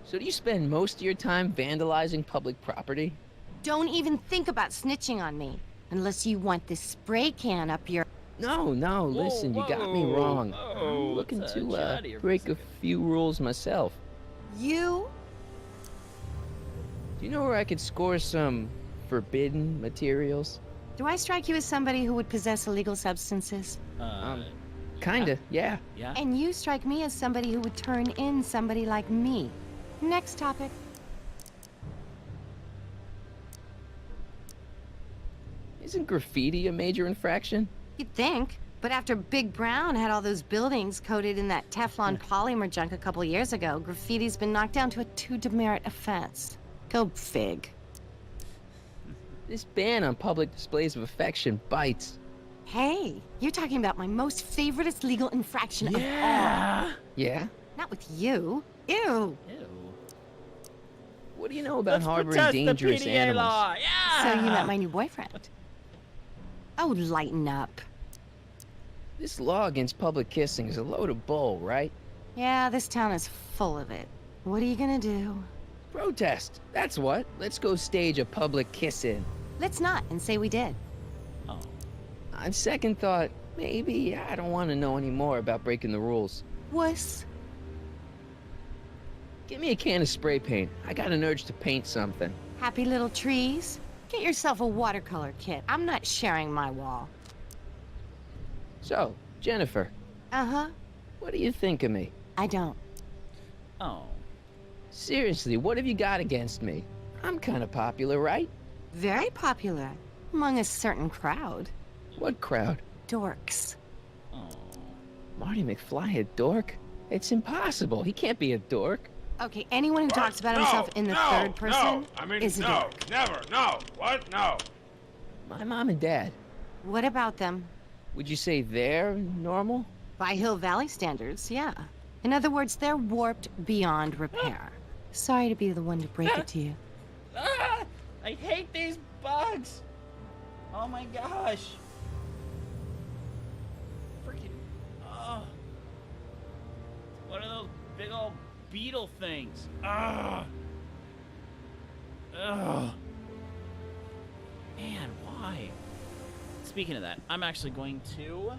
So do you spend most of your time vandalizing public property? Don't even think about snitching on me, unless you want this spray can up your... No, listen, you got me wrong. I'm looking to break a few rules myself. You? Do you know where I could score some forbidden materials? Do I strike you as somebody who would possess illegal substances? Kinda, yeah. Yeah. And you strike me as somebody who would turn in somebody like me. Next topic. Isn't graffiti a major infraction? You'd think. But after Big Brown had all those buildings coated in that Teflon polymer junk a couple years ago, graffiti's been knocked down to a 2 demerit offense. Go fig. This ban on public displays of affection bites. Hey, you're talking about my most favoriteest legal infraction of all. Yeah? Not with you. Ew. Ew. What do you know about Let's harboring protest dangerous the PDA animals? law. Yeah. So you met my new boyfriend. Oh, lighten up. This law against public kissing is a load of bull, right? Yeah, this town is full of it. What are you gonna do? Protest. That's what. Let's go stage a public kiss-in. Let's not, and say we did. Oh. On second thought, maybe I don't want to know any more about breaking the rules. Wuss. Give me a can of spray paint. I got an urge to paint something. Happy little trees? Get yourself a watercolor kit. I'm not sharing my wall. So, Jennifer. Uh-huh. What do you think of me? I don't. Oh. Seriously, what have you got against me? I'm kind of popular, right? Very popular. Among a certain crowd. What crowd? Dorks. Oh. Marty McFly a dork? It's impossible. He can't be a dork. Okay, anyone who talks about himself in the third person is a dork. Never, no. What? No. My mom and dad. What about them? Would you say they're normal? By Hill Valley standards, yeah. In other words, they're warped beyond repair. Sorry to be the one to break it to you. Ah! I hate these bugs! Oh my gosh. Freaking... Oh. What are those big old beetle things? Ah! Ugh. Man, why? Speaking of that, I'm actually going to...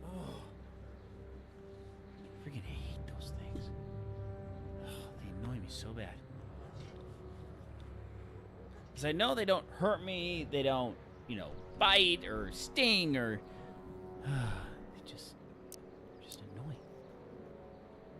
Oh. I freaking hate those things. Oh, they annoy me so bad. Because I know they don't hurt me, they don't, you know, bite or sting or... They just annoying.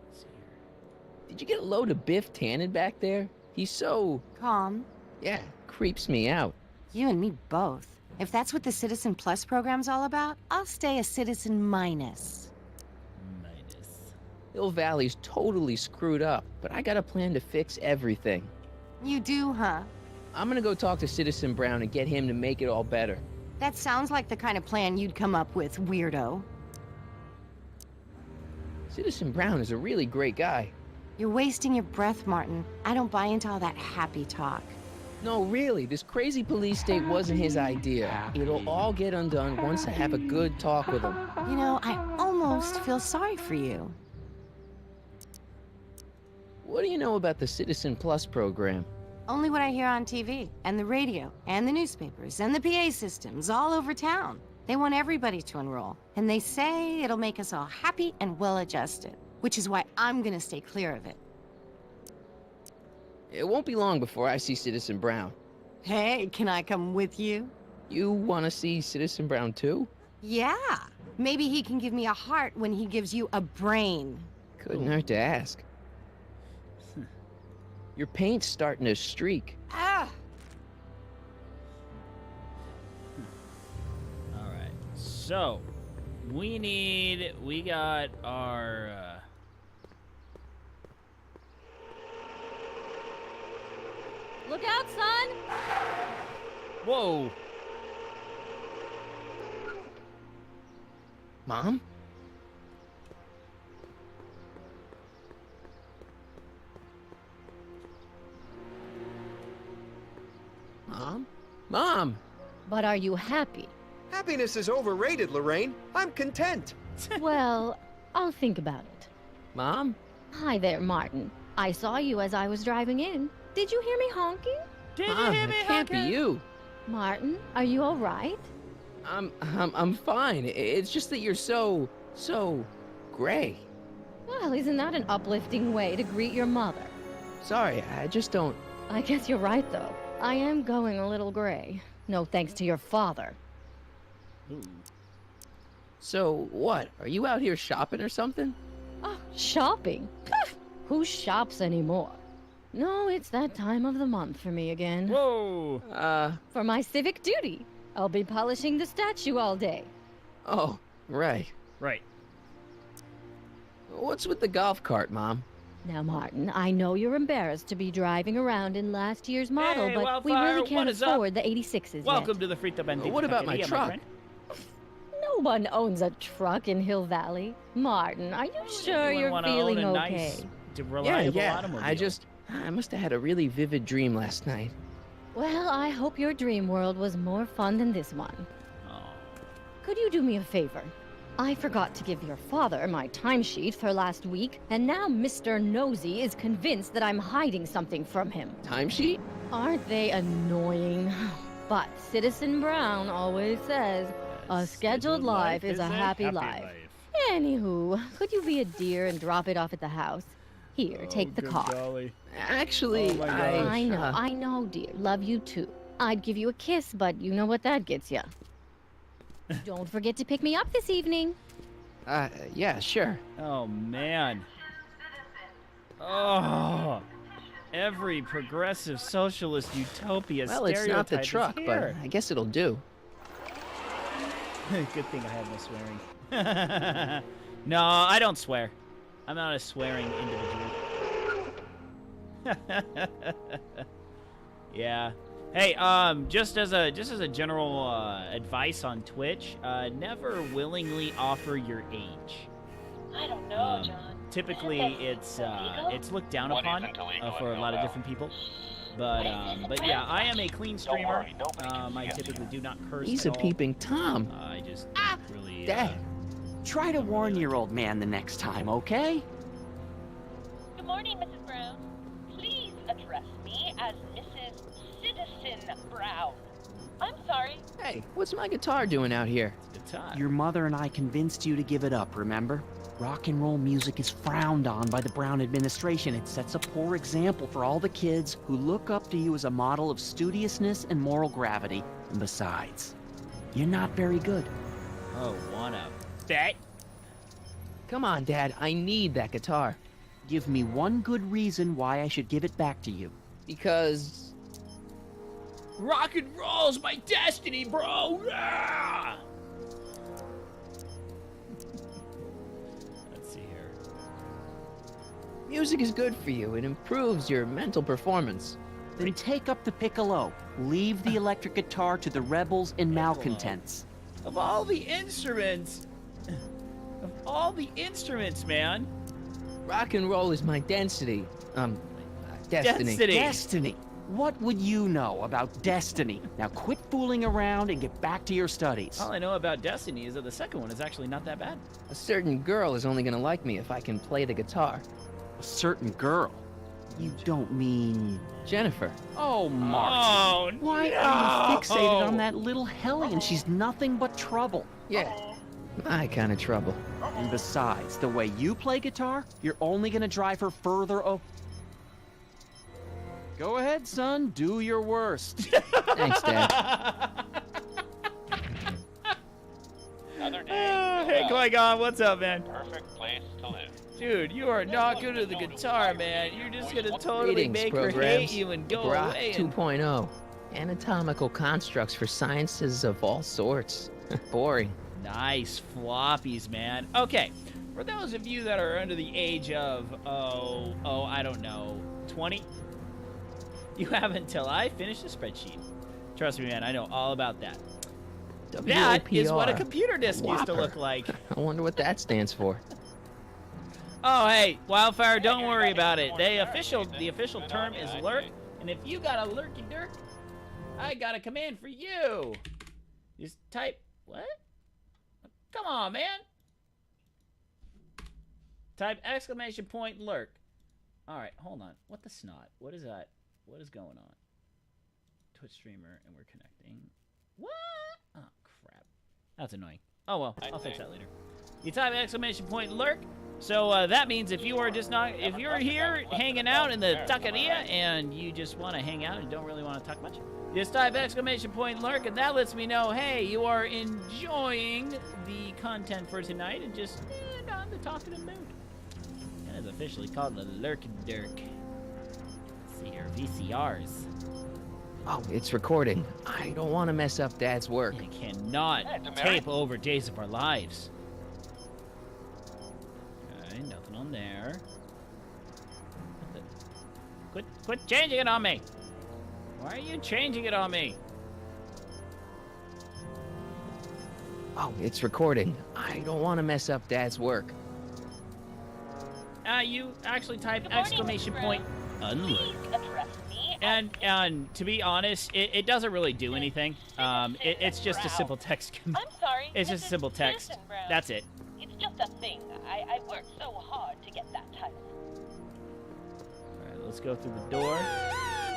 Let's see here. Did you get a load of Biff Tannen back there? He's so... Calm. Yeah, creeps me out. You and me both. If that's what the Citizen Plus program's all about, I'll stay a Citizen Minus. Hill Valley's totally screwed up, but I got a plan to fix everything. You do, huh? I'm gonna go talk to Citizen Brown and get him to make it all better. That sounds like the kind of plan you'd come up with, weirdo. Citizen Brown is a really great guy. You're wasting your breath, Martin. I don't buy into all that happy talk. No, really, this crazy police state wasn't his idea. It'll all get undone once I have a good talk with him. You know, I almost feel sorry for you. What do you know about the Citizen Plus program? Only what I hear on TV, and the radio, and the newspapers, and the PA systems all over town. They want everybody to enroll, and they say it'll make us all happy and well-adjusted, which is why I'm gonna stay clear of it. It won't be long before I see Citizen Brown. Hey, can I come with you? You want to see Citizen Brown too? Yeah. Maybe he can give me a heart when he gives you a brain. Couldn't hurt to ask. Your paint's starting to streak. Ah! Alright, so we got our Look out, son! Whoa! Mom? Mom? Mom! But are you happy? Happiness is overrated, Lorraine. I'm content. Well, I'll think about it. Mom? Hi there, Martin. I saw you as I was driving in. Did you hear me honking? Did Mom, you hear me it can't honking? be you. Martin, are you all right? I'm fine. It's just that you're so gray. Well, isn't that an uplifting way to greet your mother? Sorry, I just don't... I guess you're right, though. I am going a little gray. No thanks to your father. Ooh. So, what? Are you out here shopping or something? Oh, shopping? Who shops anymore? No, it's that time of the month for me again. Whoa! For my civic duty. I'll be polishing the statue all day. Oh, right. Right. What's with the golf cart, Mom? Now, Martin, I know you're embarrassed to be driving around in last year's model, Hey, but we Wildfire, really can't what is up? afford the 86s Welcome yet. to the Frito Bendito. What about my Taqueria, truck? friend. No one owns a truck in Hill Valley. Martin, are you sure You you're wanna feeling own a okay? nice, reliable Yeah, automobile. I must have had a really vivid dream last night. Well, I hope your dream world was more fun than this one. Oh. Could you do me a favor? I forgot to give your father my timesheet for last week, and now Mr. Nosy is convinced that I'm hiding something from him. Timesheet? Aren't they annoying? But Citizen Brown always says, a scheduled life is a happy life. Anywho, could you be a dear and drop it off at the house? Here, take the car. Golly. Actually, Oh my gosh. I know, dear. Love you too. I'd give you a kiss, but you know what that gets you. Don't forget to pick me up this evening. Yeah, sure. Oh, man. Oh. Every progressive socialist utopia Well, it's not the stereotype is truck, but here. I guess it'll do. Good thing I have no swearing. No, I don't swear. I'm not a swearing individual. Yeah. Hey, just as a general advice on Twitch, never willingly offer your age. I don't know, John. Typically, it's looked down upon for a lot of different people. But yeah, I am a clean streamer. I typically do not curse. He's at a all. peeping Tom. I just don't really. Dad, try to warn your old man the next time, okay? Good morning, Mrs. Brown. Please address me as Mrs. Citizen Brown. I'm sorry. Hey, what's my guitar doing out here? Guitar. Your mother and I convinced you to give it up, remember? Rock and roll music is frowned on by the Brown administration. It sets a poor example for all the kids who look up to you as a model of studiousness and moral gravity. And besides, you're not very good. Oh, wanna bet? Come on, Dad. I need that guitar. Give me one good reason why I should give it back to you. Because... rock and roll's my destiny, bro! Yeah! Let's see here. music is good for you. It improves your mental performance. Then take up the piccolo. Leave the electric guitar to the rebels and malcontents. Of all the instruments... man. Rock and roll is my destiny. Destiny. What would you know about destiny? Now quit fooling around and get back to your studies. All I know about destiny is that the second one is actually not that bad. A certain girl is only gonna like me if I can play the guitar. A certain girl? You don't mean... Jennifer. Oh, Martin. Why are you fixated on that little hellion? She's nothing but trouble. Yeah, my kind of trouble. And besides, the way you play guitar, you're only gonna drive her further Go ahead, son. Do your worst. Thanks, Dad. Another day. Hey, Qui-Gon, what's up, man? Perfect place to live. Dude, you are not good at the guitar, man. You're just gonna totally Greetings, make her programs. hate you and go Grok away. 2.0. Anatomical constructs for sciences of all sorts. Boring. Nice floppies, man. Okay, for those of you that are under the age of, I don't know, 20, you have until I finish the spreadsheet. Trust me, man, I know all about that. That is what a computer disk used to look like. I wonder what that stands for. Oh, hey, Wildfire, don't worry about it. The official term is lurk, and if you got a lurky dirk, I got a command for you. Just type, what? Come on, man. Type ! lurk. All right, hold on. What the snot? What is that? What is going on? Twitch streamer, and we're connecting. What? Oh, crap. That's annoying. Oh, well, I'll fix that later. You type ! lurk. So that means if you are just not, if you're here hanging out in the taqueria and you just want to hang out and don't really want to talk much, just type ! lurk, and that lets me know, hey, you are enjoying the content for tonight and just on the talkative mood. That is officially called the lurk dirk. Let's see here, VCRs. Oh, it's recording. I don't want to mess up Dad's work. I cannot tape over Days of Our Lives. Okay, nothing on there. Quit changing it on me! Why are you changing it on me? Oh, it's recording. I don't want to mess up Dad's work. You actually type !unlurk. And to be honest, it doesn't really do anything. It's just a simple text. I'm sorry. It's just a simple text. That's it. It's just a thing. I worked so hard to get that title. Alright, let's go through the door.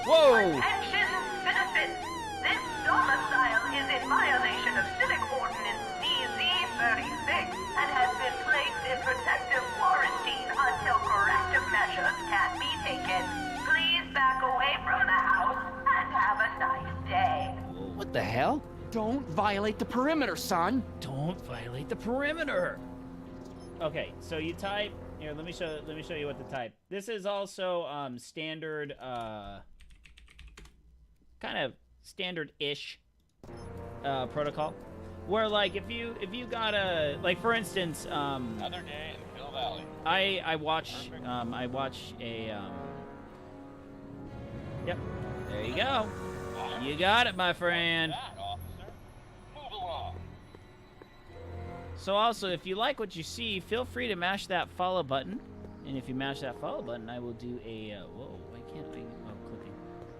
Whoa! Attention, citizens! This domicile is in violation of Civic Ordinance CZ-36 and has been placed in protective quarantine until corrective measures can be taken. Please back away from the house and have a nice day. What the hell? Don't violate the perimeter, son. Don't violate the perimeter. Okay, so you type here. Let me show you what to type. This is also standard, kind of standard-ish protocol, where like if you got a, like, for instance, Another day in Hill Valley. I watch a yep, there you go. You got it, my friend. So also, if you like what you see, feel free to mash that follow button. And if you mash that follow button, I will do a, whoa, why can't I, oh,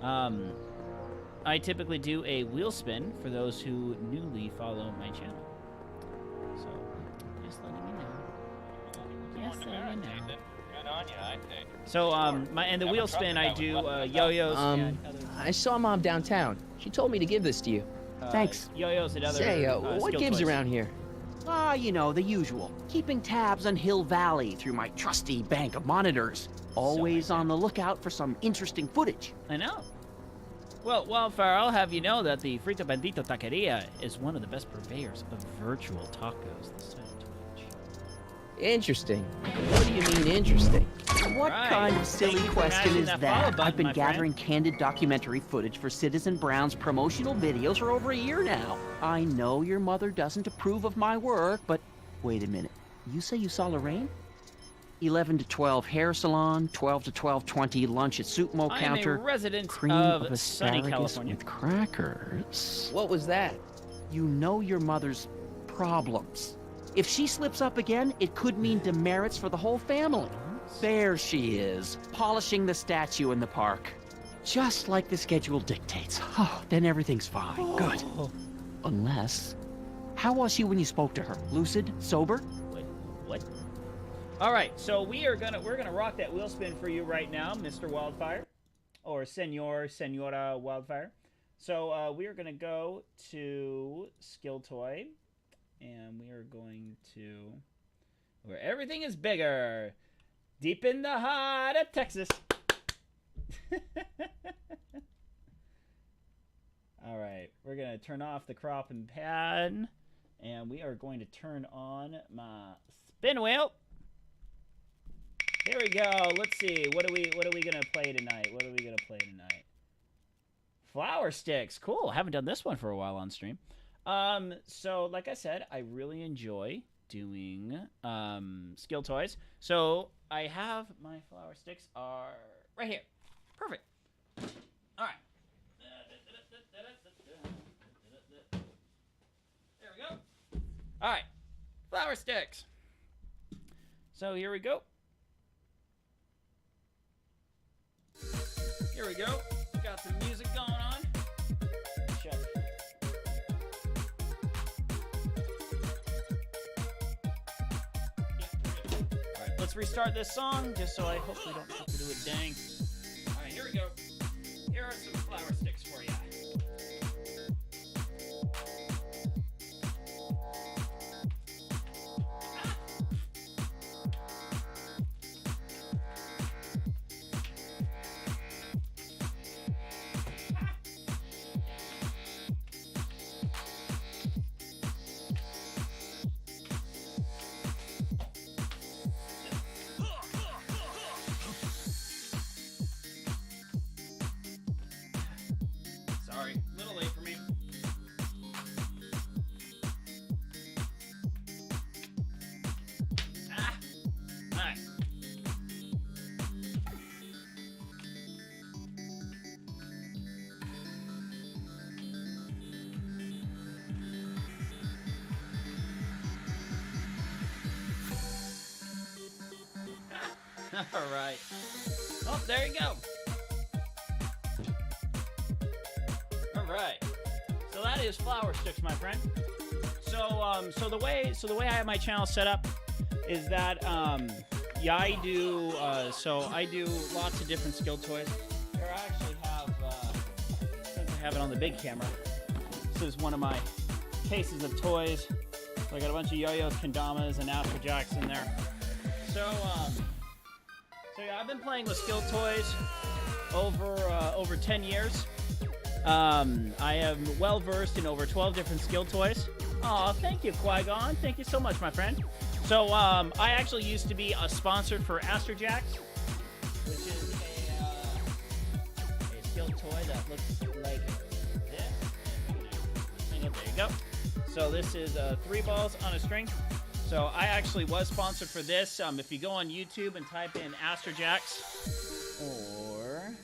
clicking. I typically do a wheel spin for those who newly follow my channel. So, just letting you know. Just letting you know. Good on you, I think. So, and the wheel spin, I do, yo-yos and other... I saw Mom downtown. She told me to give this to you. Thanks. Yo-yos and other, Say, what gives toys around here? Ah, you know, the usual. Keeping tabs on Hill Valley through my trusty bank of monitors. Always on the lookout for some interesting footage. I know. Well, Wildfire, I'll have you know that the Frito Bandito Taqueria is one of the best purveyors of virtual tacos this side of Twitch. Interesting. What do you mean interesting? What kind of silly question is that? I've been gathering candid documentary footage for Citizen Brown's promotional videos for over a year now. I know your mother doesn't approve of my work, but wait a minute. You say you saw Lorraine? 11 to 12 hair salon, 12 to 12:20 lunch at Suitmo counter. I'm a resident cream of asparagus sunny California. with crackers. What was that? You know your mother's problems. If she slips up again, it could mean demerits for the whole family. There she is, polishing the statue in the park. Just like the schedule dictates. Oh, then everything's fine. Good. Unless... How was she when you spoke to her? Lucid? Sober? Wait, what? All right, so we're gonna rock that wheel spin for you right now, Mr. Wildfire, or Senora Wildfire. So we are gonna go to Skill Toy, and we are going to where everything is bigger, deep in the heart of Texas. All right, we're gonna turn off the crop and pan, and we are going to turn on my spin wheel. Here we go. Let's see. What are we gonna play tonight? Flower sticks. Cool. Haven't done this one for a while on stream. So like I said, I really enjoy doing skill toys. So I have my flower sticks are right here. Perfect. All right. There we go. All right. Flower sticks. So here we go. Here we go. Got some music going on. Check. Alright, let's restart this song just so I hopefully don't have to do it dang. Alright, here we go. Here are some flower sticks for you. Sorry, a little late for me. Alright. Alright. Oh, there you go. Alright. So that is flower sticks, my friend. So the way I have my channel set up is that yeah, I do lots of different skill toys. Here I actually have since I have it on the big camera. This is one of my cases of toys. So I got a bunch of yo-yos, kendamas, and afterjacks in there. So yeah, I've been playing with skill toys over 10 years. I am well versed in over 12 different skill toys. Aw, thank you, Qui-Gon. Thank you so much, my friend. So, I actually used to be a sponsor for Astrojacks, which is a skill toy that looks like this. There you go. So this is 3 balls on a string. So I actually was sponsored for this. If you go on YouTube and type in Astrojacks, or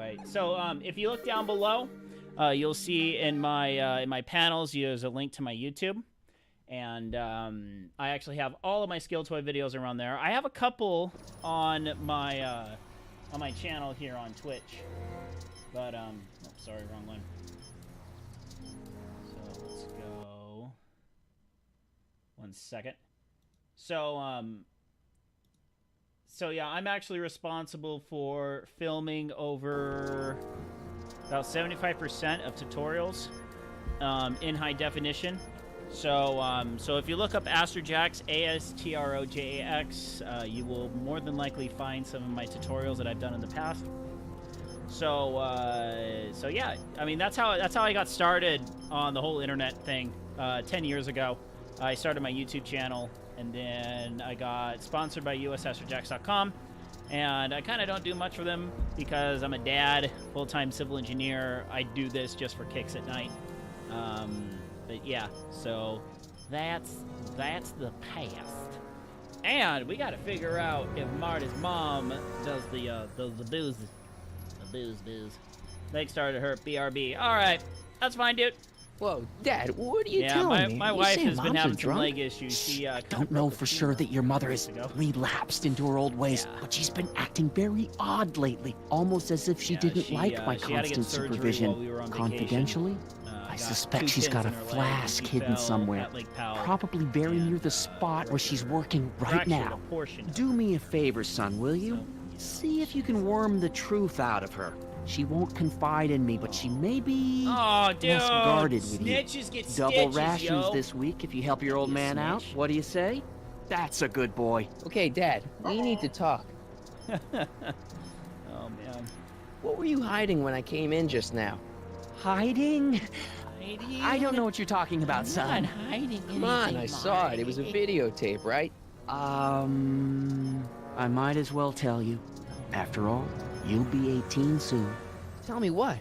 Anyway, so if you look down below, you'll see in my panels there's a link to my YouTube, and I actually have all of my skill toy videos around there. I have a couple on my channel here on Twitch, but oh, sorry, wrong one. So let's go. 1 second. So yeah, I'm actually responsible for filming over about 75% of tutorials in high definition. So if you look up Astrojax, ASTROJAX, you will more than likely find some of my tutorials that I've done in the past. So yeah, I mean that's how I got started on the whole internet thing 10 years ago. I started my YouTube channel, and then I got sponsored by USAstrojax.com, and I kind of don't do much for them because I'm a dad, full-time civil engineer. I do this just for kicks at night. But yeah, so that's the past. And we got to figure out if Marty's mom does the booze. Leg started to hurt, BRB. All right, that's fine, dude. Whoa, Dad, what are you telling me? My wife has been having some leg issues. She don't know for sure that your mother has relapsed into her old ways, but she's been acting very odd lately, almost as if she didn't like my constant supervision. Confidentially, I suspect she's got a flask hidden somewhere, probably very near the spot where she's working right now. Do me a favor, son, will you? See if you can worm the truth out of her. She won't confide in me, but she may be less guarded with you. Get Double stitches, rations this week if you help your old man out. What do you say? That's a good boy. Okay, Dad, we need to talk. Oh, man. What were you hiding when I came in just now? Hiding? I don't know what you're talking about, son. I'm not hiding anything. Come on, I saw it. It was a videotape, right? I might as well tell you. After all, you'll be 18 soon. Tell me what?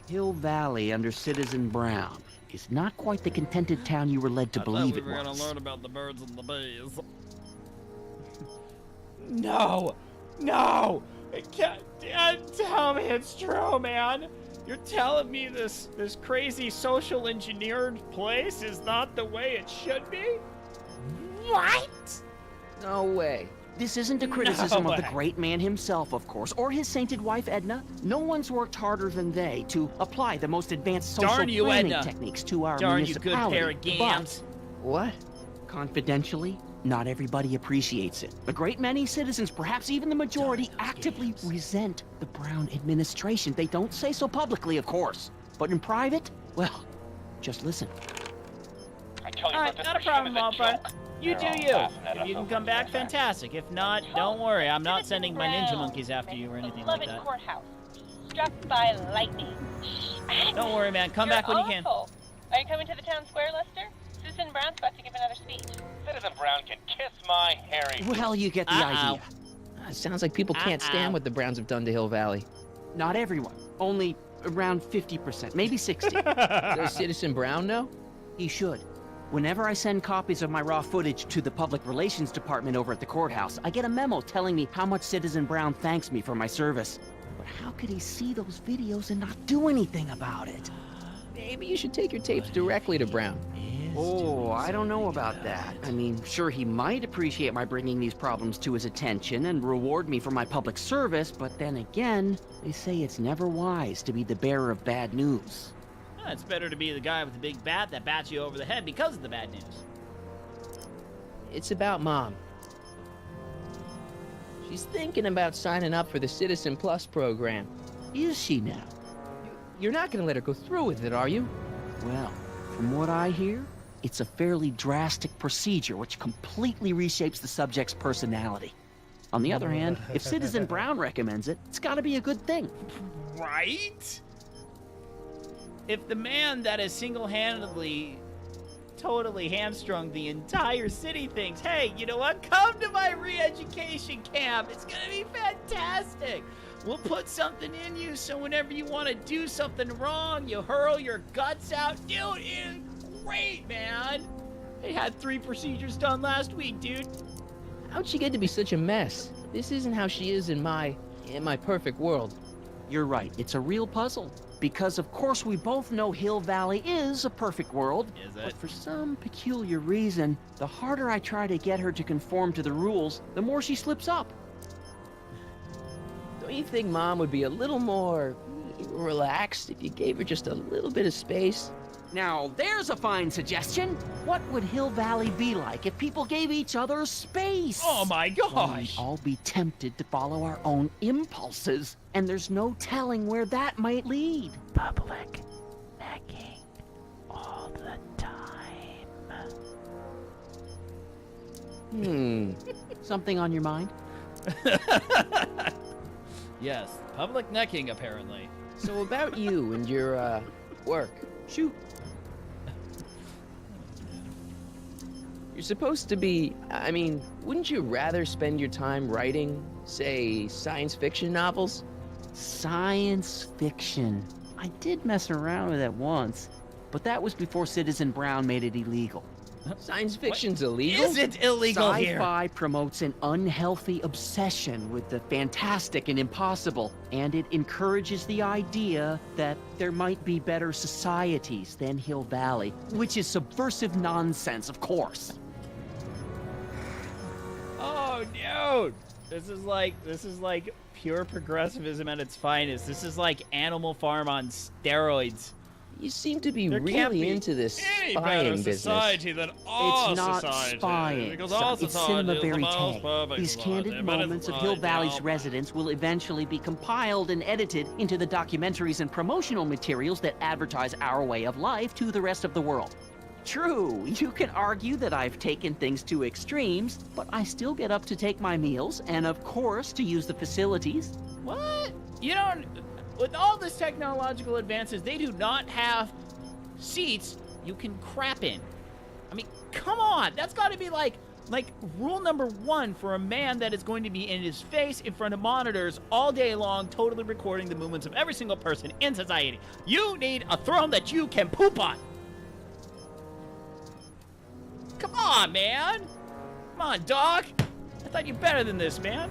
Hill Valley under Citizen Brown is not quite the contented town you were led to believe it was. I thought we were going to learn about the birds and the bees. No! It can't tell me it's true, man! You're telling me this crazy social engineered place is not the way it should be? What? No way. This isn't a criticism of the great man himself, of course, or his sainted wife, Edna. No one's worked harder than they to apply the most advanced social planning techniques to our municipality. Darn you, good pair of gams. What? Confidentially, not everybody appreciates it. A great many citizens, perhaps even the majority, actively resent the Brown administration. They don't say so publicly, of course. But in private, well, just listen. Alright, not a problem, Malphite. You do you. If you can come back, fantastic. If not, don't worry. I'm not sending my ninja monkeys after you or anything like that. Courthouse, struck by lightning. Don't worry, man. Come back when you can. Are you coming to the town square, Lester? Citizen Brown's about to give another speech. Citizen Brown can kiss my hairy. Well, you get the idea. It sounds like people can't stand what the Browns have done to Hill Valley. Not everyone. Only around 50%, maybe 60. Does Citizen Brown know? He should. Whenever I send copies of my raw footage to the Public Relations Department over at the courthouse, I get a memo telling me how much Citizen Brown thanks me for my service. But how could he see those videos and not do anything about it? Maybe you should take your tapes directly to Brown. Oh, I don't know about that. I mean, sure, he might appreciate my bringing these problems to his attention and reward me for my public service, but then again, they say it's never wise to be the bearer of bad news. It's better to be the guy with the big bat that bats you over the head because of the bad news. It's about Mom. She's thinking about signing up for the Citizen Plus program. Is she now? You're not going to let her go through with it, are you? Well, from what I hear, it's a fairly drastic procedure which completely reshapes the subject's personality. On the other hand, if Citizen Brown recommends it, it's got to be a good thing. Right? If the man that has single-handedly totally hamstrung the entire city thinks, hey, you know what? Come to my re-education camp. It's going to be fantastic. We'll put something in you so whenever you want to do something wrong, you hurl your guts out. Dude, it's great, man. They had 3 procedures done last week, dude. How'd she get to be such a mess? This isn't how she is in my perfect world. You're right, it's a real puzzle. Because of course we both know Hill Valley is a perfect world. Is it? But for some peculiar reason, the harder I try to get her to conform to the rules, the more she slips up. Don't you think Mom would be a little more relaxed if you gave her just a little bit of space? Now, there's a fine suggestion. What would Hill Valley be like if people gave each other space? Oh my gosh! We'd all be tempted to follow our own impulses, and there's no telling where that might lead. Public necking all the time. Something on your mind? Yes, public necking, apparently. So about you and your, work. Shoot. You're supposed to be... I mean, wouldn't you rather spend your time writing, say, science fiction novels? Science fiction. I did mess around with it once, but that was before Citizen Brown made it illegal. Science fiction's illegal? Is it illegal here? Sci-fi promotes an unhealthy obsession with the fantastic and impossible, and it encourages the idea that there might be better societies than Hill Valley, which is subversive nonsense, of course. Oh, dude! This is like pure progressivism at its finest. This is like Animal Farm on steroids. You seem to be There can't really be into this any spying better business. society than our It's not society, spying. because our It's society cinema is the most verite. perfect These society, candid but it's moments of like, Hill Valley's you know, residents will eventually be compiled and edited into the documentaries and promotional materials that advertise our way of life to the rest of the world. True, you can argue that I've taken things to extremes, but I still get up to take my meals, and of course, to use the facilities. What? You don't... With all this technological advances, they do not have seats you can crap in. I mean, come on! That's gotta be like rule number one for a man that is going to be in his face in front of monitors all day long, totally recording the movements of every single person in society. You need a throne that you can poop on! Come on, man! Come on, Doc! I thought you were better than this, man.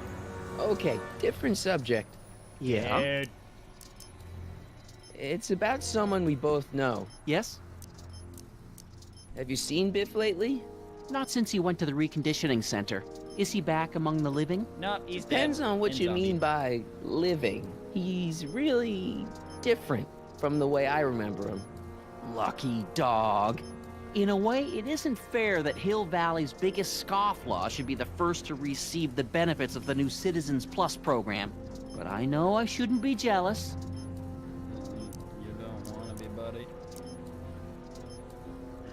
Okay, different subject. Yeah? It's about someone we both know. Yes? Have you seen Biff lately? Not since he went to the reconditioning center. Is he back among the living? No, he's Depends dead. on what And you zombie. mean by living. He's really different from the way I remember him. Lucky dog. In a way, it isn't fair that Hill Valley's biggest scofflaw should be the first to receive the benefits of the new Citizens Plus program. But I know I shouldn't be jealous. You don't want to be, buddy.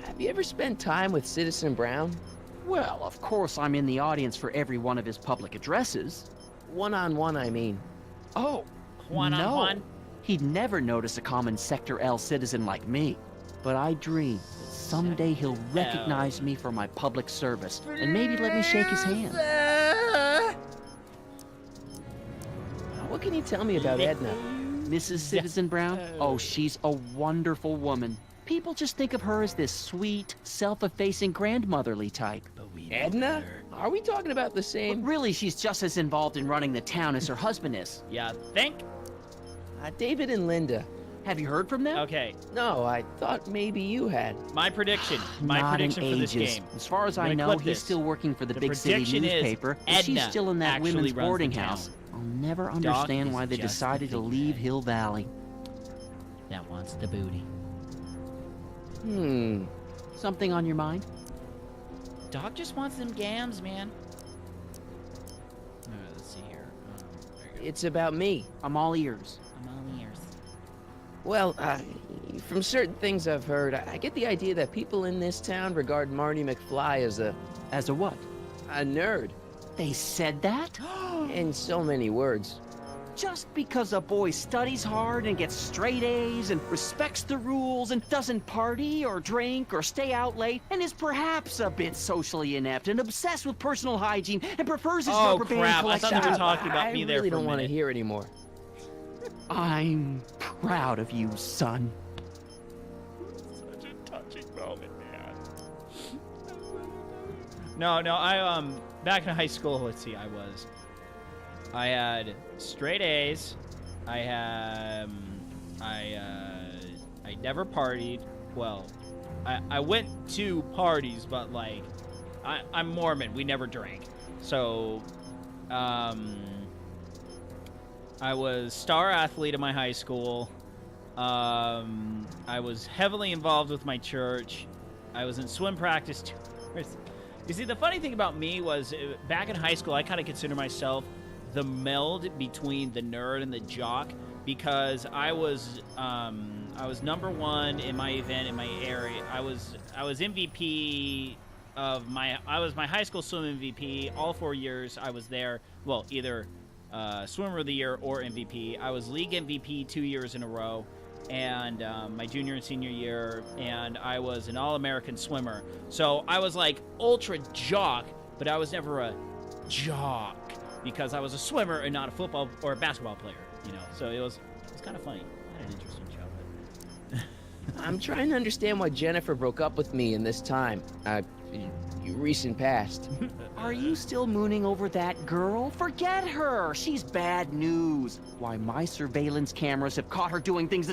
Have you ever spent time with Citizen Brown? Well, of course I'm in the audience for every one of his public addresses. One-on-one, I mean. Oh, One-on-one? no. He'd never notice a common Sector L citizen like me. But I dream that someday he'll recognize me for my public service and maybe let me shake his hand. What can you tell me about Edna? Mrs. Citizen Brown? Oh, she's a wonderful woman. People just think of her as this sweet, self-effacing grandmotherly type. Edna? Are we talking about the same? But really, she's just as involved in running the town as her husband is. Yeah, think? David and Linda. Have you heard from them? Okay. No, I thought maybe you had. My prediction. My Not prediction in for this ages. game. As far as I'm I gonna know, clip he's this. still working for the The big city prediction is newspaper, and she's Edna still in that actually women's runs the boarding town. house. I'll never Doc understand is why they just decided the to big leave bad. Hill Valley. That wants the booty. Something on your mind? Doc just wants them gams, man. Alright, let's see here. It's about me. I'm all ears. I'm all ears. Well, from certain things I've heard, I get the idea that people in this town regard Marty McFly as a... As a what? A nerd. They said that? In so many words. Just because a boy studies hard and gets straight A's and respects the rules and doesn't party or drink or stay out late and is perhaps a bit socially inept and obsessed with personal hygiene and prefers his rubber band crap, I collection. thought you were talking about I me there really for a don't want to minute. hear anymore. I'm proud of you, son. Such a touching moment, man. No, I back in high school, let's see, I had straight A's, I never partied. Well, I went to parties, but like, I'm Mormon. We never drank. So, I was star athlete in my high school. I was heavily involved with my church. I was in swim practice. You see, the funny thing about me was, back in high school, I kind of consider myself the meld between the nerd and the jock, because I was #1 in my event in my area. I was MVP of I was my high school swim MVP all 4 years I was there. Well, either swimmer of the year or MVP. I was league MVP 2 years in a row, and my junior and senior year, and I was an all-American swimmer. So I was like ultra jock, but I was never a jock because I was a swimmer and not a football or a basketball player, you know. So it was kind of funny. I had an interesting childhood. I'm trying to understand why Jennifer broke up with me in this time. Recent past. Are you still mooning over that girl? Forget her! She's bad news. Why, my surveillance cameras have caught her doing things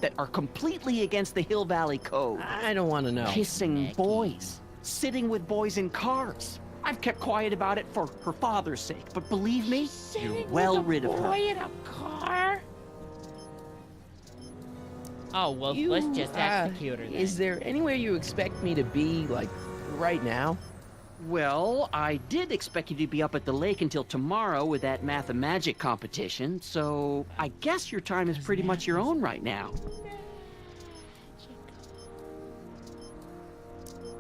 that are completely against the Hill Valley Code. I don't want to know. Kissing boys. Sitting with boys in cars. I've kept quiet about it for her father's sake, but believe me, you're well rid of her. Boy in a car? Oh, well, let's just execute her then. Is there anywhere you expect me to be, like, right now? Well, I did expect you to be up at the lake until tomorrow with that math-and-magic competition, so I guess your time is pretty much your own right now.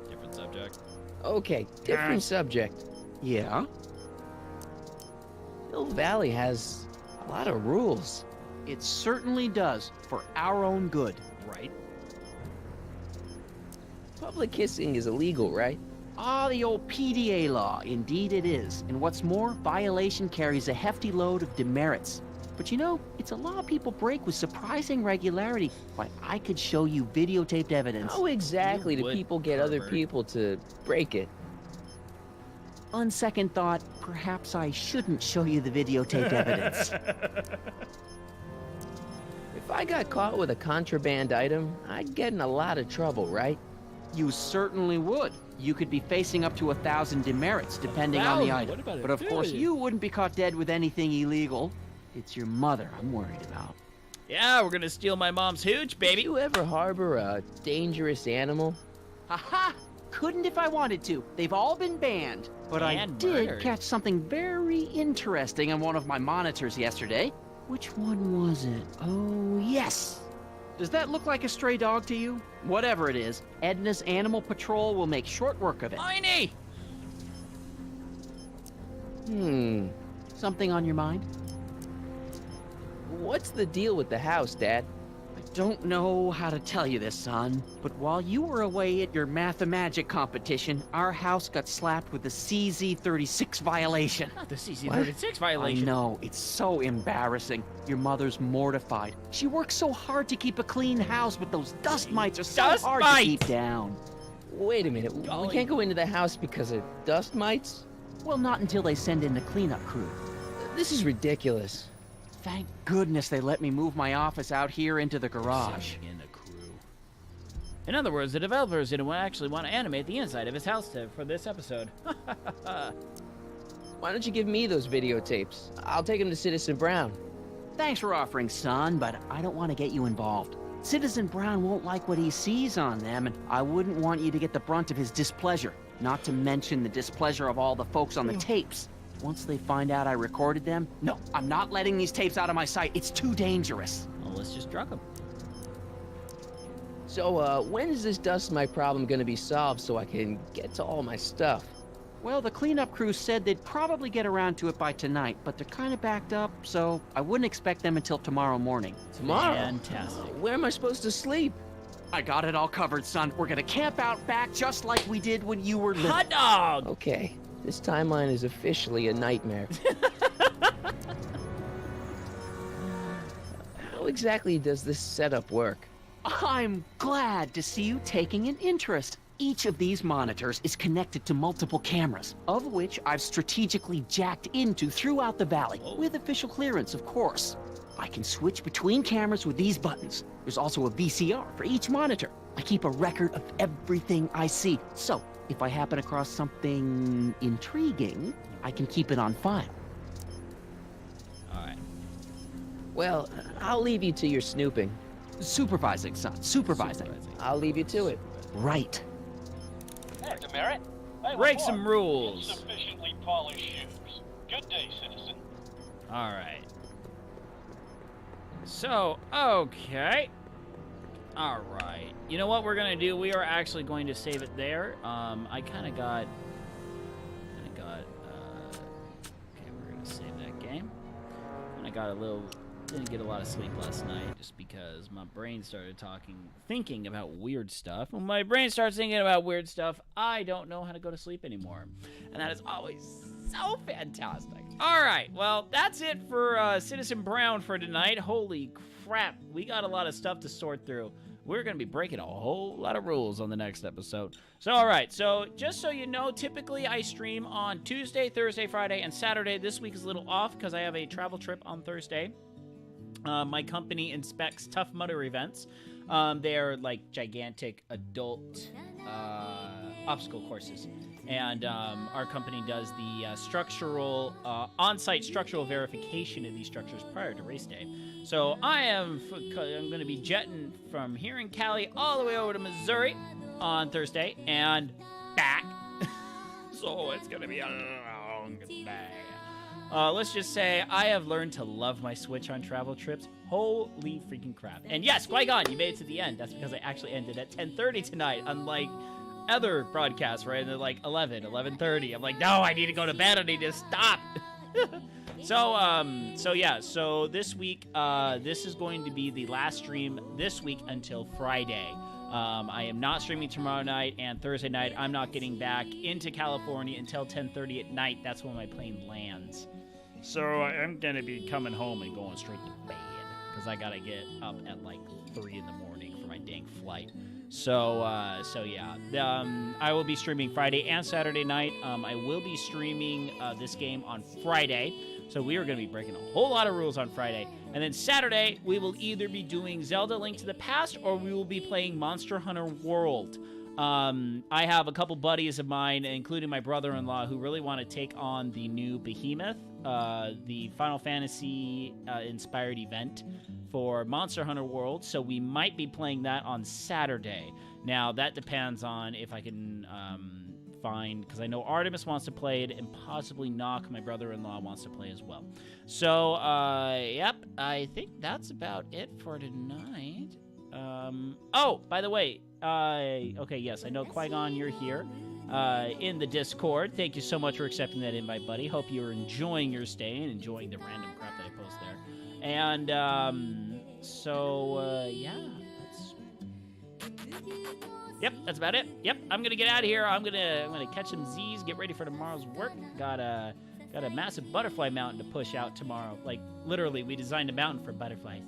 Different subject. Okay, different subject. Yeah? Hill Valley has a lot of rules. It certainly does, for our own good. Right. Public kissing is illegal, right? Ah, the old PDA law. Indeed it is. And what's more, violation carries a hefty load of demerits. But you know, it's a law people break with surprising regularity. Why, I could show you videotaped evidence. How exactly do people get other people to break it? On second thought, perhaps I shouldn't show you the videotaped evidence. If I got caught with a contraband item, I'd get in a lot of trouble, right? You certainly would. You could be facing up to 1,000 demerits, depending on the item. But of course, you wouldn't be caught dead with anything illegal. It's your mother I'm worried about. Yeah, we're gonna steal my mom's hooch, baby. Do you ever harbor a dangerous animal? Haha! Couldn't if I wanted to. They've all been banned. But I did catch something very interesting on one of my monitors yesterday. Which one was it? Oh, yes! Does that look like a stray dog to you? Whatever it is, Edna's Animal Patrol will make short work of it. Miney! Something on your mind? What's the deal with the house, Dad? I don't know how to tell you this, son, but while you were away at your math-and-magic competition, our house got slapped with the CZ-36 violation. The CZ-36 violation? I know, it's so embarrassing. Your mother's mortified. She works so hard to keep a clean house, but those dust mites are so hard to keep down. Wait a minute, we can't go into the house because of dust mites? Well, not until they send in the cleanup crew. This is ridiculous. Thank goodness they let me move my office out here into the garage. In other words, the developers didn't actually want to animate the inside of his house for this episode. Why don't you give me those videotapes? I'll take them to Citizen Brown. Thanks for offering, son, but I don't want to get you involved. Citizen Brown won't like what he sees on them, and I wouldn't want you to get the brunt of his displeasure, not to mention the displeasure of all the folks on the tapes. Once they find out I recorded them, no, I'm not letting these tapes out of my sight. It's too dangerous. Well, let's just drug them. So, when is this dust mite problem gonna be solved so I can get to all my stuff? Well, the cleanup crew said they'd probably get around to it by tonight, but they're kind of backed up, so I wouldn't expect them until tomorrow morning. Tomorrow? Fantastic. Where am I supposed to sleep? I got it all covered, son. We're gonna camp out back just like we did when you were little. Hot dog! Okay. This timeline is officially a nightmare. How exactly does this setup work? I'm glad to see you taking an interest. Each of these monitors is connected to multiple cameras, of which I've strategically jacked into throughout the valley, with official clearance, of course. I can switch between cameras with these buttons. There's also a VCR for each monitor. I keep a record of everything I see. So, if I happen across something intriguing, I can keep it on file. All right. Well, I'll leave you to your snooping. Supervising, son. Supervising. I'll leave you to it. Right. Hey, Demerit. Hey, Break some rules. Sufficiently polished shoes. Good day, citizen. All right. So, okay. All right. You know what we're going to do? We are actually going to save it there. I kind of got, okay, we're going to save that game. And I got didn't get a lot of sleep last night just because my brain started thinking about weird stuff. When my brain starts thinking about weird stuff, I don't know how to go to sleep anymore. And that is always so fantastic. All right, well, that's it for Citizen Brown for tonight. Holy crap, we got a lot of stuff to sort through. We're going to be breaking a whole lot of rules on the next episode. So, all right, so just so you know, typically I stream on Tuesday, Thursday, Friday, and Saturday. This week is a little off because I have a travel trip on Thursday. My company inspects Tough Mudder events. They are like gigantic adult obstacle courses. And our company does the structural, on-site structural verification of these structures prior to race day. So I'm going to be jetting from here in Cali all the way over to Missouri on Thursday and back. So it's going to be a long day. Let's just say I have learned to love my Switch on travel trips. Holy freaking crap. And yes, Qui-Gon, you made it to the end. That's because I actually ended at 10:30 tonight, unlike other broadcasts, right? And they're like 11:30. I'm like, no, I need to go to bed. I need to stop. So yeah, so this week, this is going to be the last stream this week until Friday. I am not streaming tomorrow night and Thursday night. I'm not getting back into California until 10:30 at night. That's when my plane lands. So I'm going to be coming home and going straight to bed because I got to get up at like 3 in the morning for my dang flight. So yeah, I will be streaming Friday and Saturday night. I will be streaming this game on Friday. So we are going to be breaking a whole lot of rules on Friday. And then Saturday, we will either be doing Zelda Link to the Past or we will be playing Monster Hunter World. I have a couple buddies of mine, including my brother-in-law, who really want to take on the new Behemoth, the Final Fantasy inspired event for Monster Hunter World. So we might be playing that on Saturday. Now, that depends on if I can find, because I know Artemis wants to play it, and possibly Nock, my brother-in-law, wants to play as well. So, yep, I think that's about it for tonight. Oh, by the way, okay, yes, I know Qui-Gon, you're here in the Discord. Thank you so much for accepting that invite, buddy. Hope you're enjoying your stay and enjoying the random crap that I post there. And, yeah, yep, that's about it. Yep, I'm gonna get out of here. I'm gonna catch some Z's, get ready for tomorrow's work. Got a massive butterfly mountain to push out tomorrow. Like, literally, we designed a mountain for butterflies.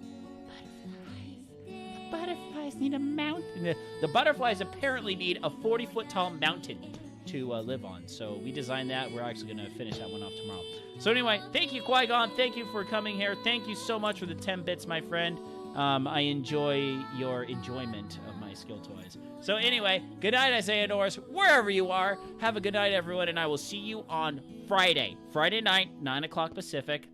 The butterflies need a mountain. The butterflies apparently need a 40-foot tall mountain to live on. So we designed that. We're actually gonna finish that one off tomorrow. So anyway, thank you, Qui-Gon. Thank you for coming here. Thank you so much for the 10 bits, my friend. I enjoy your enjoyment of my skill toys. So anyway, good night, Isaiah Norris, wherever you are. Have a good night, everyone, and I will see you on Friday. Friday night, 9 o'clock Pacific.